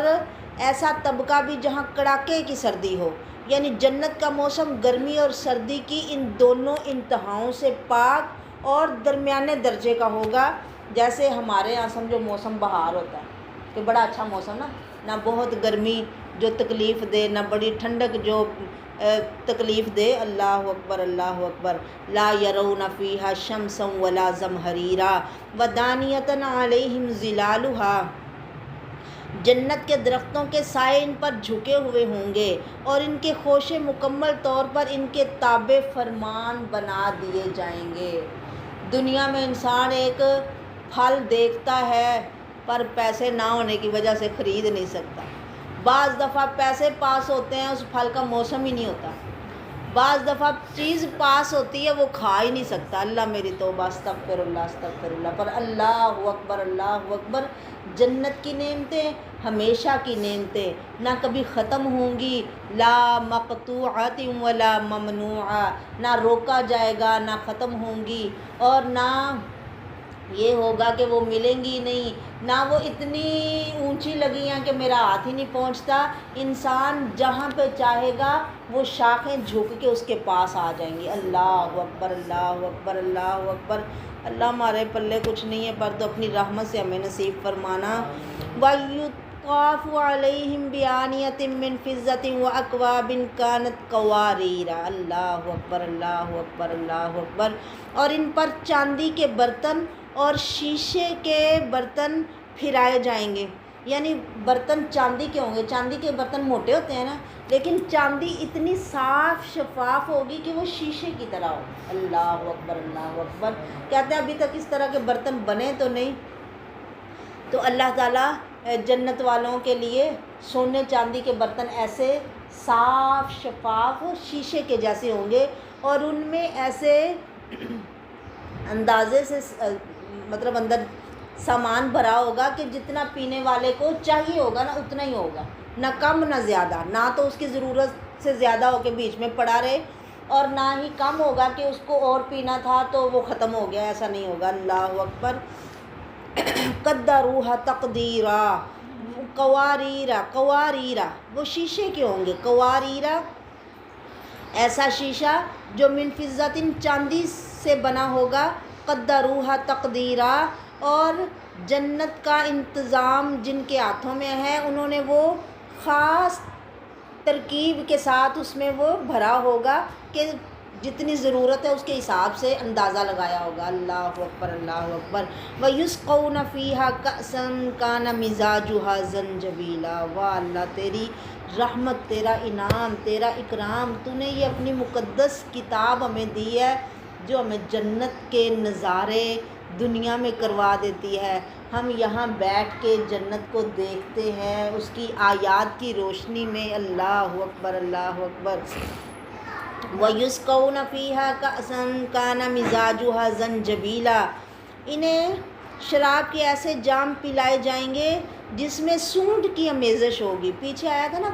ایسا طبقہ بھی جہاں کڑاکے کی سردی ہو، یعنی جنت کا موسم گرمی اور سردی کی ان دونوں انتہاؤں سے پاک اور درمیانے درجے کا ہوگا۔ جیسے ہمارے یہاں سمجھو موسم بہار ہوتا ہے کہ بڑا اچھا موسم نا، نہ بہت گرمی جو تکلیف دے، نہ بڑی ٹھنڈک جو تکلیف دے۔ اللہ اکبر، اللہ اکبر۔ لا یرون فیہا شمسا ولا زمہریرا ودانیۃ علیہم ظلالھا، جنت کے درختوں کے سائے ان پر جھکے ہوئے ہوں گے، اور ان کے خوشے مکمل طور پر ان کے تابع فرمان بنا دیے جائیں گے۔ دنیا میں انسان ایک پھل دیکھتا ہے پر پیسے نہ ہونے کی وجہ سے خرید نہیں سکتا، بعض دفعہ پیسے پاس ہوتے ہیں اس پھل کا موسم ہی نہیں ہوتا، بعض دفعہ چیز پاس ہوتی ہے وہ کھا ہی نہیں سکتا۔ اللہ میری توبہ، استغفر اللہ، استغفر اللہ۔ پر اللہ اکبر، اللہ اکبر، جنت کی نعمتیں ہمیشہ کی نعمتیں، نہ کبھی ختم ہوں گی، لا مقطوعۃ ولا ممنوعہ، نہ روکا جائے گا، نہ ختم ہوں گی، اور نہ یہ ہوگا کہ وہ ملیں گی نہیں، نہ وہ اتنی اونچی لگی ہیں کہ میرا ہاتھ ہی نہیں پہنچتا۔ انسان جہاں پہ چاہے گا وہ شاخیں جھک کے اس کے پاس آ جائیں گی۔ اللہ اکبر، اللہ اکبر، اللہ اکبر۔ اللہ ہمارے پلے کچھ نہیں ہے، پر تو اپنی رحمت سے ہمیں نصیب فرمانا۔ وَيُطَافُ عَلَيْهِمْ بِآنِيَةٍ مِّن فِضَّةٍ وَأَكْوَابٍ كَانَتْ قَوَارِيرَ۔ اللہ اکبر، اللہ اکبر، اللہ اکبر۔ اور ان پر چاندی کے برتن اور شیشے کے برتن پھرائے جائیں گے، یعنی برتن چاندی کے ہوں گے۔ چاندی کے برتن موٹے ہوتے ہیں نا، لیکن چاندی اتنی صاف شفاف ہوگی کہ وہ شیشے کی طرح ہو۔ اللہ اکبر، اللہ اکبر۔ کہتے ہیں ابھی تک اس طرح کے برتن بنے تو نہیں، تو اللہ تعالیٰ جنت والوں کے لیے سونے چاندی کے برتن ایسے صاف شفاف شیشے کے جیسے ہوں گے، اور ان میں ایسے اندازے سے مطلب اندر سامان بھرا ہوگا کہ جتنا پینے والے کو چاہیے ہوگا نا اتنا ہی ہوگا، نہ کم نہ زیادہ، نہ تو اس کی ضرورت سے زیادہ ہو کے بیچ میں پڑا رہے اور نہ ہی کم ہوگا کہ اس کو اور پینا تھا تو وہ ختم ہو گیا، ایسا نہیں ہوگا۔ اللہ اکبر۔ قدروها تقدیرا، قواریرا وہ شیشے کے ہوں گے، قواریرا ایسا شیشہ جو من فضۃ چاندی سے بنا ہوگا، قدروها تقدیرا اور جنت کا انتظام جن کے ہاتھوں میں ہے انہوں نے وہ خاص ترکیب کے ساتھ اس میں وہ بھرا ہوگا کہ جتنی ضرورت ہے اس کے حساب سے اندازہ لگایا ہوگا۔ اللہ اکبر، اللہ اکبر۔ وَيُسْقَوْنَ فِيهَا كَأْسًا كَانَ مِزَاجُهَا زَنْجَبِيلًا۔ واہ اللہ، تیری رحمت، تیرا انعام، تیرا اکرام، تو نے یہ اپنی مقدس کتاب ہمیں دی ہے جو ہمیں جنت کے نظارے دنیا میں کروا دیتی ہے۔ ہم یہاں بیٹھ کے جنت کو دیکھتے ہیں اس کی آیات کی روشنی میں۔ اللہ اکبر، اللہ اکبر۔ وَيُسْقَوْنَ فِيهَا كَأْسًا كَانَ مِزَاجُهَا زَنْجَبِيلًا۔ انہیں شراب کے ایسے جام پلائے جائیں گے جس میں سونڈ کی آمیزش ہوگی۔ پیچھے آیا تھا نا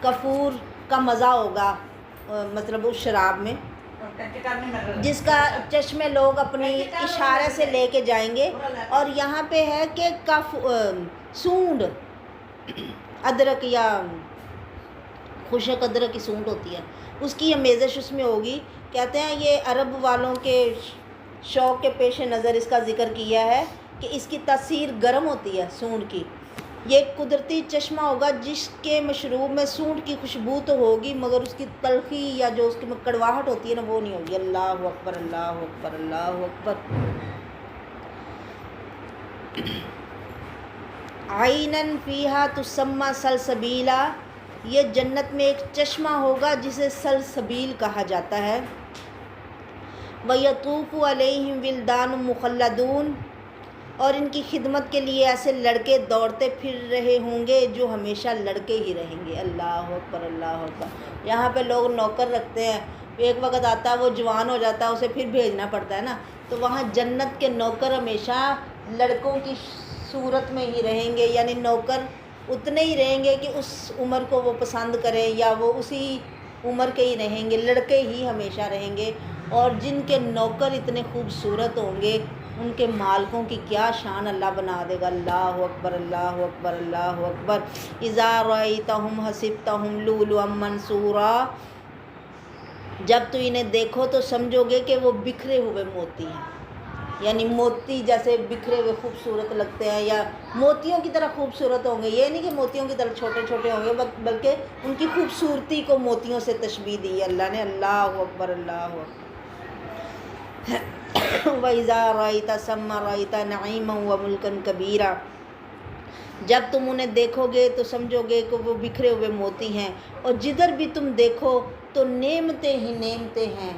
کافور کا مزہ ہوگا، مطلب اس شراب میں جس کا چشمے لوگ اپنی اشارے سے لے کے جائیں گے، اور یہاں پہ ہے کہ سونڈ ادرک یا خشک ادرک کی سونڈ ہوتی ہے، اس کی آمیزش اس میں ہوگی۔ کہتے ہیں یہ عرب والوں کے شوق کے پیش نظر اس کا ذکر کیا ہے کہ اس کی تاثیر گرم ہوتی ہے سونڈ کی۔ یہ ایک قدرتی چشمہ ہوگا جس کے مشروب میں سونڈ کی خوشبو تو ہوگی مگر اس کی تلخی یا جو اس کی کڑواہٹ ہوتی ہے نا وہ نہیں ہوگی۔ اللہ اکبر، اللہ اکبر، اللہ اکبر۔ عینن فیہا تسمی سلسبیلا، یہ جنت میں ایک چشمہ ہوگا جسے سلسبیل کہا جاتا ہے۔ وَيَطُوفُ عَلَيْهِمْ وِلْدَانٌ مُخَلَّدُونَ، اور ان کی خدمت کے لیے ایسے لڑکے دوڑتے پھر رہے ہوں گے جو ہمیشہ لڑکے ہی رہیں گے۔ اللہ اکبر، اللہ اکبر۔ یہاں پہ لوگ نوکر رکھتے ہیں، ایک وقت آتا ہے وہ جوان ہو جاتا ہے اسے پھر بھیجنا پڑتا ہے نا، تو وہاں جنت کے نوکر ہمیشہ لڑکوں کی صورت میں ہی رہیں گے، یعنی نوکر اتنے ہی رہیں گے کہ اس عمر کو وہ پسند کریں یا وہ اسی عمر کے ہی رہیں گے، لڑکے ہی ہمیشہ رہیں گے۔ اور جن کے نوکر اتنے خوبصورت ہوں گے ان کے مالکوں کی کیا شان اللہ بنا دے گا۔ اللہ اکبر، اللہ اکبر، اللہ اکبر۔ اذا رأیتہم حسبتہم لؤلؤا منثورا، جب تو انہیں دیکھو تو سمجھو گے کہ وہ بکھرے ہوئے موتی ہیں، یعنی موتی جیسے بکھرے ہوئے خوبصورت لگتے ہیں یا موتیوں کی طرح خوبصورت ہوں گے۔ یہ نہیں کہ موتیوں کی طرح چھوٹے چھوٹے ہوں گے بلکہ ان کی خوبصورتی کو موتیوں سے تشبیہ دی ہے اللہ نے۔ اللہ اکبر، اللہ اکبر۔ وَإِذَا رَأَيْتَ ثَمَّ رَأَيْتَ نَعِيمًا وَمُلْكًا كَبِيرًا، جب تم انہیں دیکھو گے تو سمجھو گے کہ وہ بکھرے ہوئے موتی ہیں، اور جدھر بھی تم دیکھو تو نعمتیں ہی نعمتیں ہیں،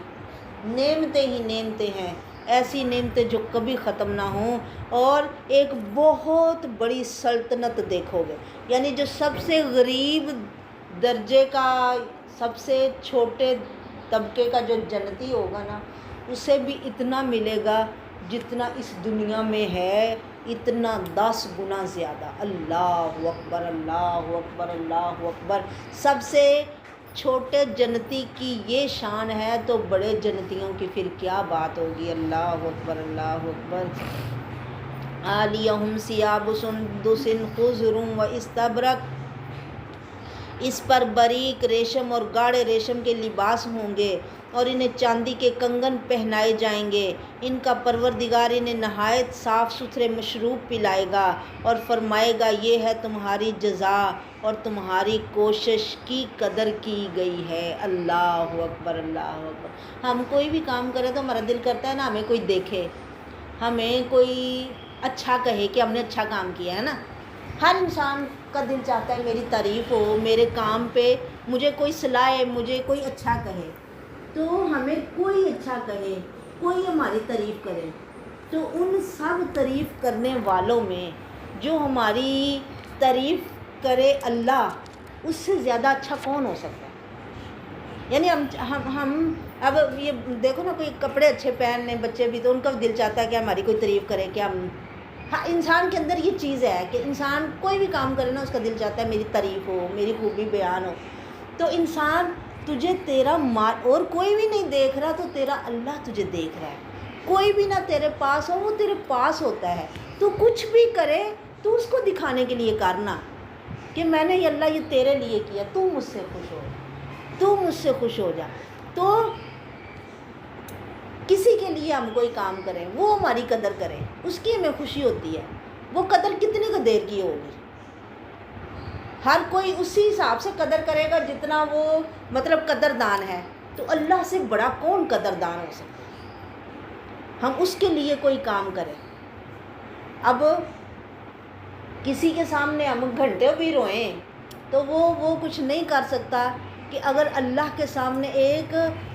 نعمتیں ہی نعمتیں ہیں، ایسی نعمتیں جو کبھی ختم نہ ہوں، اور ایک بہت بڑی سلطنت دیکھو گے، یعنی جو سب سے غریب درجے کا، سب سے چھوٹے طبقے کا جو جنتی ہوگا نا اسے بھی اتنا ملے گا جتنا اس دنیا میں ہے، اتنا 10 گنا زیادہ۔ اللہ اکبر، اللہ اکبر، اللہ اکبر۔ سب سے چھوٹے جنتی کی یہ شان ہے تو بڑے جنتیوں کی پھر کیا بات ہوگی۔ اللہ اکبر، اللہ اکبر۔ عالیہم ثیاب سندس خضر واستبرق، اس پر باریک ریشم اور گاڑھے ریشم کے لباس ہوں گے، اور انہیں چاندی کے کنگن پہنائے جائیں گے۔ ان کا پروردگار انہیں نہایت صاف ستھرے مشروب پلائے گا اور فرمائے گا یہ ہے تمہاری جزا اور تمہاری کوشش کی قدر کی گئی ہے۔ اللہ اکبر، اللہ اکبر۔ ہم کوئی بھی کام کریں تو ہمارا دل کرتا ہے نا ہمیں کوئی دیکھے، ہمیں کوئی اچھا کہے کہ ہم نے اچھا کام کیا ہے نا۔ ہر انسان کا دل چاہتا ہے میری تعریف ہو، میرے کام پہ مجھے کوئی صلاح، مجھے کوئی اچھا کہے، تو ہمیں کوئی اچھا کہے، کوئی ہماری تعریف کرے، تو ان سب تعریف کرنے والوں میں جو ہماری تعریف کرے اللہ، اس سے زیادہ اچھا کون ہو سکتا ہے؟ یعنی ہم اب یہ دیکھو نا، کوئی کپڑے اچھے پہن لیں بچے بھی تو ان کا دل چاہتا ہے کہ ہماری کوئی تعریف کرے، کہ ہم ہاں انسان کے اندر یہ چیز ہے کہ انسان کوئی بھی کام کرے نا اس کا دل چاہتا ہے میری تعریف ہو، میری خوبی بیان ہو. تو انسان تجھے تیرا مال اور کوئی بھی نہیں دیکھ رہا تو تیرا اللہ تجھے دیکھ رہا ہے. کوئی بھی نہ تیرے پاس ہو، وہ تیرے پاس ہوتا ہے. تو کچھ بھی کرے تو اس کو دکھانے کے لیے کرنا کہ میں نے اللہ یہ تیرے لیے کیا، تو مجھ سے خوش ہو، تو مجھ سے خوش ہو جا. تو کسی کے لیے ہم کوئی کام کریں وہ ہماری قدر کرے، اس کی ہمیں خوشی ہوتی ہے. وہ قدر کتنی کو دیر کی ہوگی، ہر کوئی اسی حساب سے قدر کرے گا جتنا وہ مطلب قدردان ہے. تو اللہ سے بڑا کون قدردان ہو سکتا ہے؟ ہم اس کے لیے کوئی کام کریں. اب کسی کے سامنے ہم گھنٹے بھی روئیں تو وہ کچھ نہیں کر سکتا کہ اگر اللہ کے سامنے ایک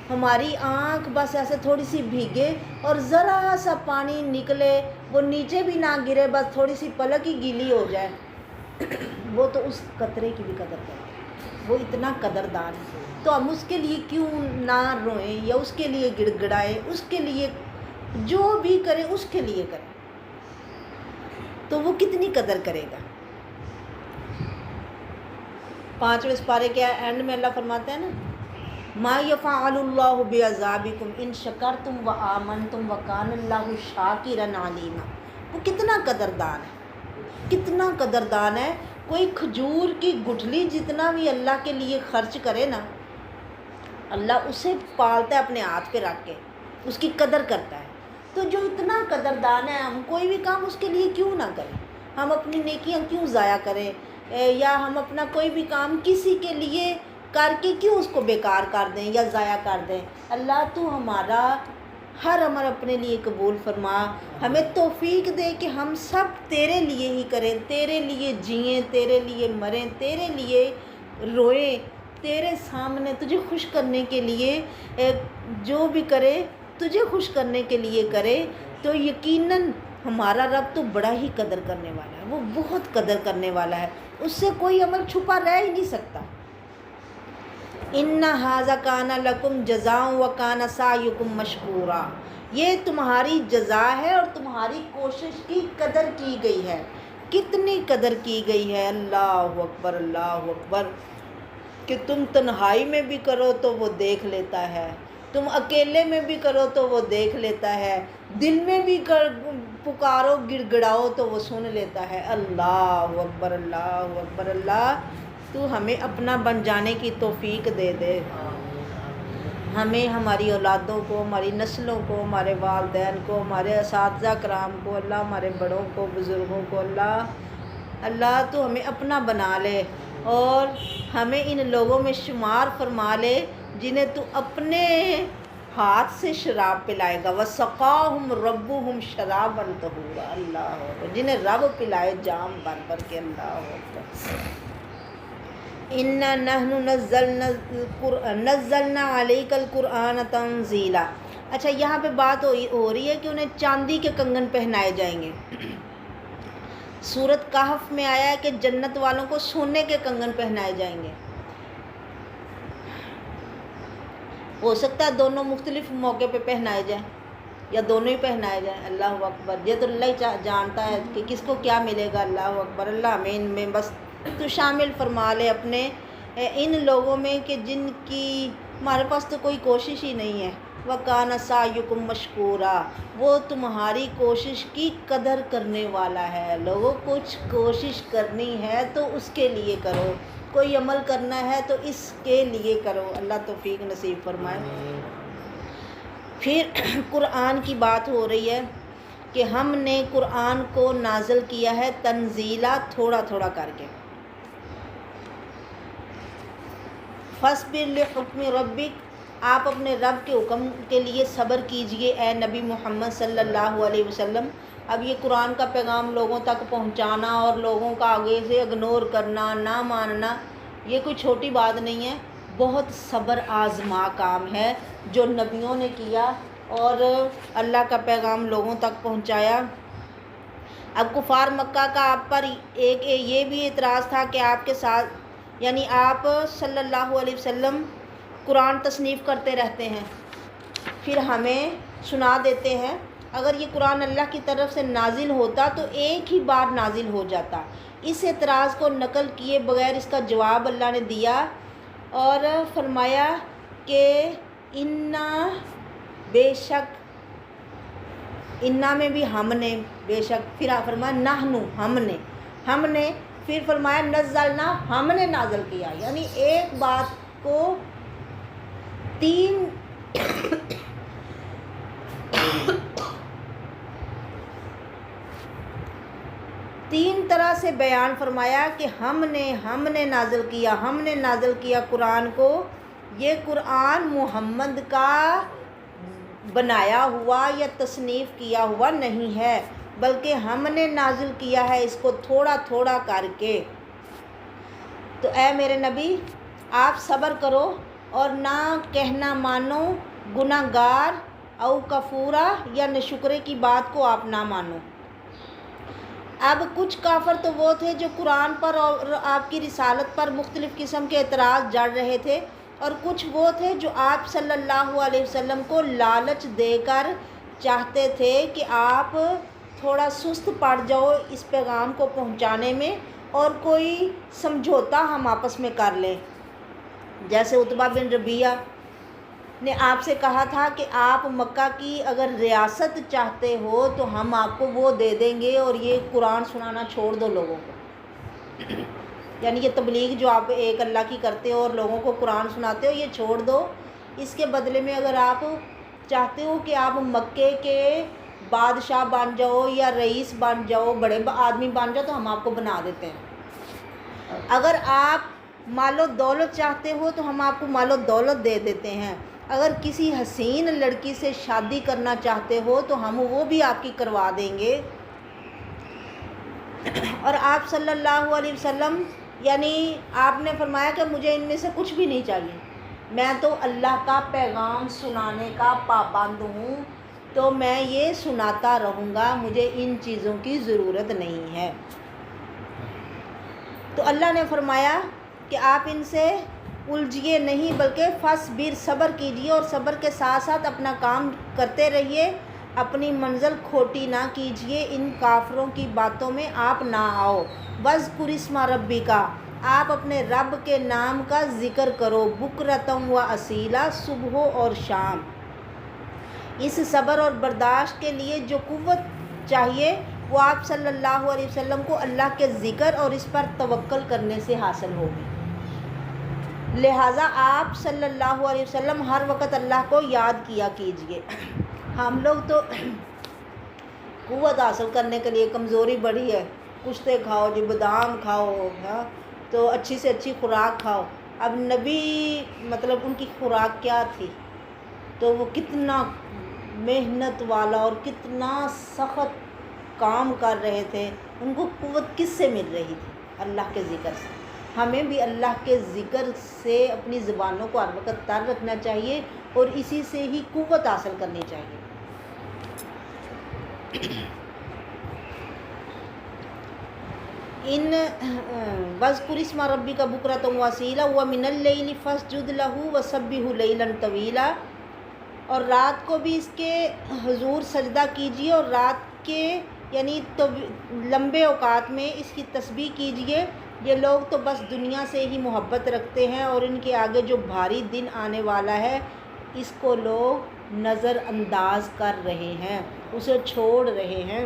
ہماری آنکھ بس ایسے تھوڑی سی بھیگے اور ذرا سا پانی نکلے، وہ نیچے بھی نہ گرے، بس تھوڑی سی پلک ہی گیلی ہو جائے، وہ تو اس قطرے کی بھی قدر کرے، وہ اتنا قدردان ہے. تو ہم اس کے لیے کیوں نہ روئیں یا اس کے لیے گڑ گڑائیں، اس کے لیے جو بھی کرے اس کے لیے کریں تو وہ کتنی قدر کرے گا. 5ویں سپارے کے اینڈ میں اللہ فرماتے ہیں نا، ما یفعل اللہ بعذابکم ان شکرتم وآمنتم وکان اللہ شاکرا علیما. وہ کتنا قدردان ہے، کتنا قدردان ہے. کوئی کھجور کی گٹھلی جتنا بھی اللہ کے لیے خرچ کرے نا، اللہ اسے پالتا ہے اپنے ہاتھ پہ رکھ کے، اس کی قدر کرتا ہے. تو جو اتنا قدردان ہے، ہم کوئی بھی کام اس کے لیے کیوں نہ کریں؟ ہم اپنی نیکیاں کیوں ضائع کریں، یا ہم اپنا کوئی بھی کام کسی کے لیے کر کے کیوں اس کو بیکار کر دیں یا ضائع کر دیں؟ اللہ تو ہمارا ہر عمل اپنے لیے قبول فرما، ہمیں توفیق دے کہ ہم سب تیرے لیے ہی کریں، تیرے لیے جئیں، تیرے لیے مریں، تیرے لیے روئیں، تیرے سامنے تجھے خوش کرنے کے لیے جو بھی کرے تجھے خوش کرنے کے لیے کرے. تو یقیناً ہمارا رب تو بڑا ہی قدر کرنے والا ہے، وہ بہت قدر کرنے والا ہے، اس سے کوئی عمل چھپا رہ ہی نہیں سکتا. ان ھذا کان لکم جزاء وکان سعیکم مشکورا. یہ تمہاری جزا ہے اور تمہاری کوشش کی قدر کی گئی ہے. کتنی قدر کی گئی ہے، اللہ اکبر اللہ اکبر. کہ تم تنہائی میں بھی کرو تو وہ دیکھ لیتا ہے، تم اکیلے میں بھی کرو تو وہ دیکھ لیتا ہے، دل میں بھی پکارو گڑ گڑاؤ تو وہ سن لیتا ہے. اللہ اکبر اللہ اکبر. اللہ تو ہمیں اپنا بن جانے کی توفیق دے دے. ہمیں ہماری اولادوں کو، ہماری نسلوں کو، ہمارے والدین کو، ہمارے اساتذہ کرام کو، اللہ ہمارے بڑوں کو، بزرگوں کو، اللہ تو ہمیں اپنا بنا لے اور ہمیں ان لوگوں میں شمار فرما لے جنہیں تو اپنے ہاتھ سے شراب پلائے گا. وَسَقَاهُمْ رَبُّهُمْ شَرَابًا طَهُورًا. اللہ اکبر. جنہیں رب پلائے جام بھر بھر کے. اللہ اکبر. اِنَّا نَحْنُ نَزَّلْنَا عَلَيْكَ الْقُرْآنَ تَنزِيلًا. اچھا یہاں پہ بات ہو رہی ہے کہ انہیں چاندی کے کنگن پہنائے جائیں گے. سورۃ کہف میں آیا ہے کہ جنت والوں کو سونے کے کنگن پہنائے جائیں گے. ہو سکتا ہے دونوں مختلف موقع پہ پہنائے جائیں یا دونوں ہی پہنائے جائیں. اللہ اکبر. یہ تو اللہ جانتا ہے کہ کس کو کیا ملے گا. اللہ اکبر. اللہ ہمیں ان میں بس تو شامل فرما لے اپنے ان لوگوں میں کہ جن کی ہمارے پاس تو کوئی کوشش ہی نہیں ہے. وَكَانَ سَعْيُكُمْ مَشْكُورًا. وہ تمہاری کوشش کی قدر کرنے والا ہے. لوگوں کچھ کوشش کرنی ہے تو اس کے لیے کرو، کوئی عمل کرنا ہے تو اس کے لیے کرو. اللہ توفیق نصیب فرمائے. پھر قرآن کی بات ہو رہی ہے کہ ہم نے قرآن کو نازل کیا ہے تنزیلا، تھوڑا تھوڑا کر کے. فَاصْبِرْ لِحُکْمِ رَبِّکَ. آپ اپنے رب کے حکم کے لیے صبر کیجئے اے نبی محمد صلی اللہ علیہ وسلم. اب یہ قرآن کا پیغام لوگوں تک پہنچانا اور لوگوں کا آگے سے اگنور کرنا، نہ ماننا، یہ کوئی چھوٹی بات نہیں ہے. بہت صبر آزما کام ہے جو نبیوں نے کیا اور اللہ کا پیغام لوگوں تک پہنچایا. اب کفار مکہ کا آپ پر ایک یہ بھی اعتراض تھا کہ آپ کے ساتھ یعنی آپ صلی اللہ علیہ وسلم قرآن تصنیف کرتے رہتے ہیں، پھر ہمیں سنا دیتے ہیں۔ اگر یہ قرآن اللہ کی طرف سے نازل ہوتا تو ایک ہی بار نازل ہو جاتا۔ اس اعتراض کو نقل کیے بغیر اس کا جواب اللہ نے دیا اور فرمایا کہ انا، بے شک، انا میں بھی ہم نے، بے شک، پھر فرمایا نحنو، ہم نے، پھر فرمایا نزلنا، ہم نے نازل کیا۔ یعنی ایک بات کو تین طرح سے بیان فرمایا کہ ہم نے نازل کیا قرآن کو۔ یہ قرآن محمد کا بنایا ہوا یا تصنیف کیا ہوا نہیں ہے، بلکہ ہم نے نازل کیا ہے اس کو تھوڑا تھوڑا کر کے۔ تو اے میرے نبی، آپ صبر کرو اور نہ کہنا مانو گناہ گار او کفورا، یا نشکرے کی بات کو آپ نہ مانو۔ اب کچھ کافر تو وہ تھے جو قرآن پر اور آپ کی رسالت پر مختلف قسم کے اعتراض جڑ رہے تھے، اور کچھ وہ تھے جو آپ صلی اللہ علیہ وسلم کو لالچ دے کر چاہتے تھے کہ آپ تھوڑا سست پڑ جاؤ اس پیغام کو پہنچانے میں اور کوئی سمجھوتا ہم آپس میں کر لیں۔ جیسے عتبہ بن ربیعہ نے آپ سے کہا تھا کہ آپ مکہ کی اگر ریاست چاہتے ہو تو ہم آپ کو وہ دے دیں گے، اور یہ قرآن سنانا چھوڑ دو لوگوں کو، یعنی یہ تبلیغ جو آپ ایک اللہ کی کرتے ہو اور لوگوں کو قرآن سناتے ہو، یہ چھوڑ دو۔ اس کے بدلے میں اگر آپ چاہتے ہو کہ آپ مکے کے بادشاہ بن جاؤ یا رئیس بن جاؤ، بڑے آدمی بن جاؤ، تو ہم آپ کو بنا دیتے ہیں۔ اگر آپ مال و دولت چاہتے ہو تو ہم آپ کو مال و دولت دے دیتے ہیں۔ اگر کسی حسین لڑکی سے شادی کرنا چاہتے ہو تو ہم وہ بھی آپ کی کروا دیں گے۔ اور آپ صلی اللہ علیہ وسلم، یعنی آپ نے فرمایا کہ مجھے ان میں سے کچھ بھی نہیں چاہیے، میں تو اللہ کا پیغام سنانے کا پابند ہوں، تو میں یہ سناتا رہوں گا، مجھے ان چیزوں کی ضرورت نہیں ہے۔ تو اللہ نے فرمایا کہ آپ ان سے الجھیے نہیں، بلکہ فصبر، صبر کیجیے، اور صبر کے ساتھ ساتھ اپنا کام کرتے رہیے، اپنی منزل کھوٹی نہ کیجیے، ان کافروں کی باتوں میں آپ نہ آؤ۔ وَاذْكُرِ اسْمَ رَبِّكَ، آپ اپنے رب کے نام کا ذکر کرو، بُكْرَةً وَأَصِيلًا، صبح اور شام۔ اس صبر اور برداشت کے لیے جو قوت چاہیے وہ آپ صلی اللہ علیہ وسلم کو اللہ کے ذکر اور اس پر توکل کرنے سے حاصل ہوگی۔ لہٰذا آپ صلی اللہ علیہ وسلم ہر وقت اللہ کو یاد کیا کیجیے۔ ہم لوگ تو قوت حاصل کرنے کے لیے کمزوری بڑھی ہے، کشتے کھاؤ جی، بادام کھاؤ، ہاں تو اچھی سے اچھی خوراک کھاؤ۔ اب نبی مطلب ان کی خوراک کیا تھی؟ تو وہ کتنا محنت والا اور کتنا سخت کام کر رہے تھے، ان کو قوت کس سے مل رہی تھی؟ اللہ کے ذکر سے۔ ہمیں بھی اللہ کے ذکر سے اپنی زبانوں کو ہر وقت تر رکھنا چاہیے اور اسی سے ہی قوت حاصل کرنی چاہیے۔ وَاذْكُرِ اسْمَ رَبِّكَ بُكْرَةً وَأَصِيلًا وَمِنَ اللَّيْلِ فَاسْجُدْ لَهُ وَسَبِّحْهُ لَيْلًا طَوِيلًا، اور رات کو بھی اس کے حضور سجدہ کیجیے، اور رات کے یعنی لمبے اوقات میں اس کی تسبیح کیجیے۔ یہ لوگ تو بس دنیا سے ہی محبت رکھتے ہیں، اور ان کے آگے جو بھاری دن آنے والا ہے اس کو لوگ نظر انداز کر رہے ہیں، اسے چھوڑ رہے ہیں۔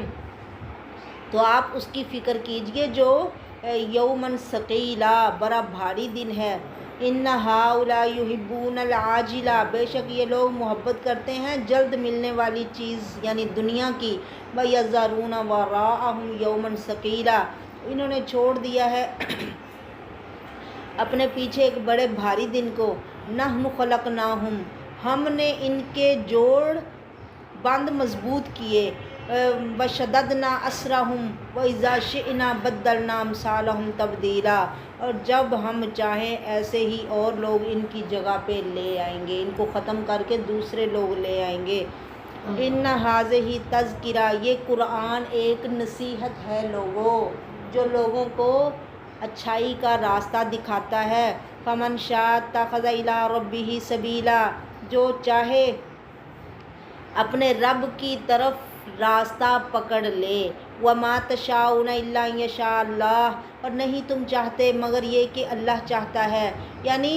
تو آپ اس کی فکر کیجئے جو یومن ثقیلا، بڑا بھاری دن ہے۔ ان ہؤلاء یحبون العاجلہ، بے شک یہ لوگ محبت کرتے ہیں جلد ملنے والی چیز یعنی دنیا کی۔ وَيَذَرُونَ وَرَاءَهُمْ يَوْمًا ثَقِيلًا، انہوں نے چھوڑ دیا ہے اپنے پیچھے ایک بڑے بھاری دن کو۔ نحن خلقناہم، ہم نے ان کے جوڑ بند مضبوط کیے۔ وشددنا اسرہم وَإِذَا شِئْنَا بَدَّلْنَا أَمْثَالَهُمْ تَبْدِيلًا، اور جب ہم چاہیں ایسے ہی اور لوگ ان کی جگہ پہ لے آئیں گے، ان کو ختم کر کے دوسرے لوگ لے آئیں گے۔ ان ھذہ تذکرہ، یہ قرآن ایک نصیحت ہے لوگوں، جو لوگوں کو اچھائی کا راستہ دکھاتا ہے۔ فمن شاء اتخذ الی ربہ سبیلا، جو چاہے اپنے رب کی طرف راستہ پکڑ لے۔ وما تشاءون الا ان یشاء اللہ، اور نہیں تم چاہتے مگر یہ کہ اللہ چاہتا ہے، یعنی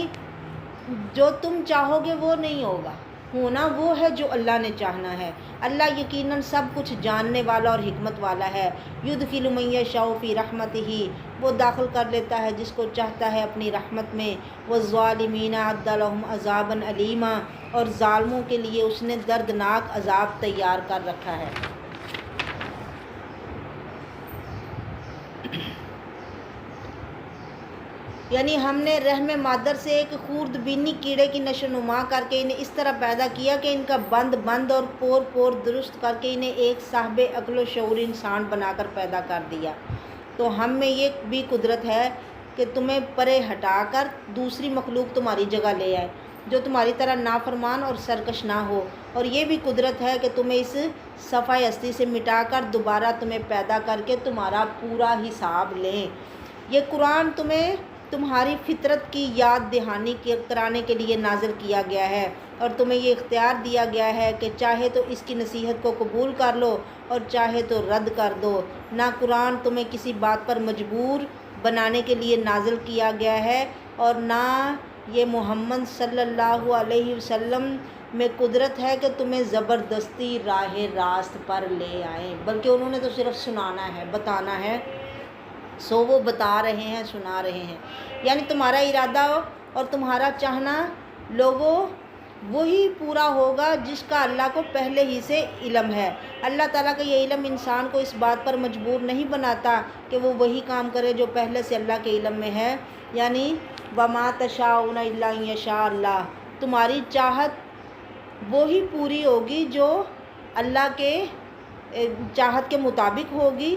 جو تم چاہو گے وہ نہیں ہوگا، ہونا وہ ہے جو اللہ نے چاہنا ہے۔ اللہ یقیناً سب کچھ جاننے والا اور حکمت والا ہے۔ یدخل من یشاء فی رحمتہ، وہ داخل کر لیتا ہے جس کو چاہتا ہے اپنی رحمت میں۔ والظالمین اعد لہم عذابا علیما، اور ظالموں کے لیے اس نے دردناک عذاب تیار کر رکھا ہے۔ یعنی ہم نے رحم مادر سے ایک خورد بینی کیڑے کی نشو نما کر کے انہیں اس طرح پیدا کیا کہ ان کا بند اور پور پور درست کر کے انہیں ایک صاحب عقل و شعور انسان بنا کر پیدا کر دیا۔ تو ہم میں یہ بھی قدرت ہے کہ تمہیں پرے ہٹا کر دوسری مخلوق تمہاری جگہ لے آئے جو تمہاری طرح نافرمان اور سرکش نہ ہو، اور یہ بھی قدرت ہے کہ تمہیں اس صفحہ ہستی سے مٹا کر دوبارہ تمہیں پیدا کر کے تمہارا پورا حساب لیں۔ یہ قرآن تمہیں تمہاری فطرت کی یاد دہانی کرانے کے لیے نازل کیا گیا ہے، اور تمہیں یہ اختیار دیا گیا ہے کہ چاہے تو اس کی نصیحت کو قبول کر لو اور چاہے تو رد کر دو۔ نہ قرآن تمہیں کسی بات پر مجبور بنانے کے لیے نازل کیا گیا ہے، اور نہ یہ محمد صلی اللہ علیہ وسلم میں قدرت ہے کہ تمہیں زبردستی راہ راست پر لے آئیں، بلکہ انہوں نے تو صرف سنانا ہے، بتانا ہے، سو وہ بتا رہے ہیں، سنا رہے ہیں۔ یعنی تمہارا ارادہ اور تمہارا چاہنا لوگوں وہی پورا ہوگا جس کا اللہ کو پہلے ہی سے علم ہے۔ اللہ تعالیٰ کا یہ علم انسان کو اس بات پر مجبور نہیں بناتا کہ وہ وہی کام کرے جو پہلے سے اللہ کے علم میں ہے۔ یعنی وما تشاءون الا ان یشاء اللہ، تمہاری چاہت وہی پوری ہوگی جو اللہ کے چاہت کے مطابق ہوگی۔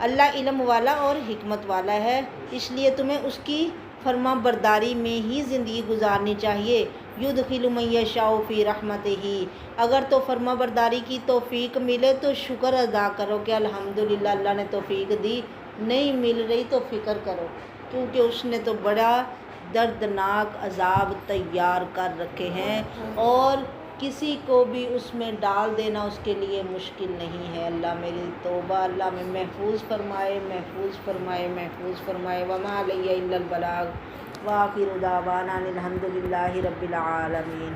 اللہ علم والا اور حکمت والا ہے، اس لیے تمہیں اس کی فرما برداری میں ہی زندگی گزارنی چاہیے۔ یدخل من یشاء فی رحمتہ، اگر تو فرما برداری کی توفیق ملے تو شکر ادا کرو کہ الحمدللہ اللہ نے توفیق دی، نہیں مل رہی تو فکر کرو، کیونکہ اس نے تو بڑا دردناک عذاب تیار کر رکھے ہیں، اور کسی کو بھی اس میں ڈال دینا اس کے لیے مشکل نہیں ہے۔ اللہ میری توبہ اللہ میں محفوظ فرمائے، محفوظ فرمائے، محفوظ فرمائے۔ وما علیہ الا البلاغ، وآخر دعوانا الحمد للہ رب العالمین۔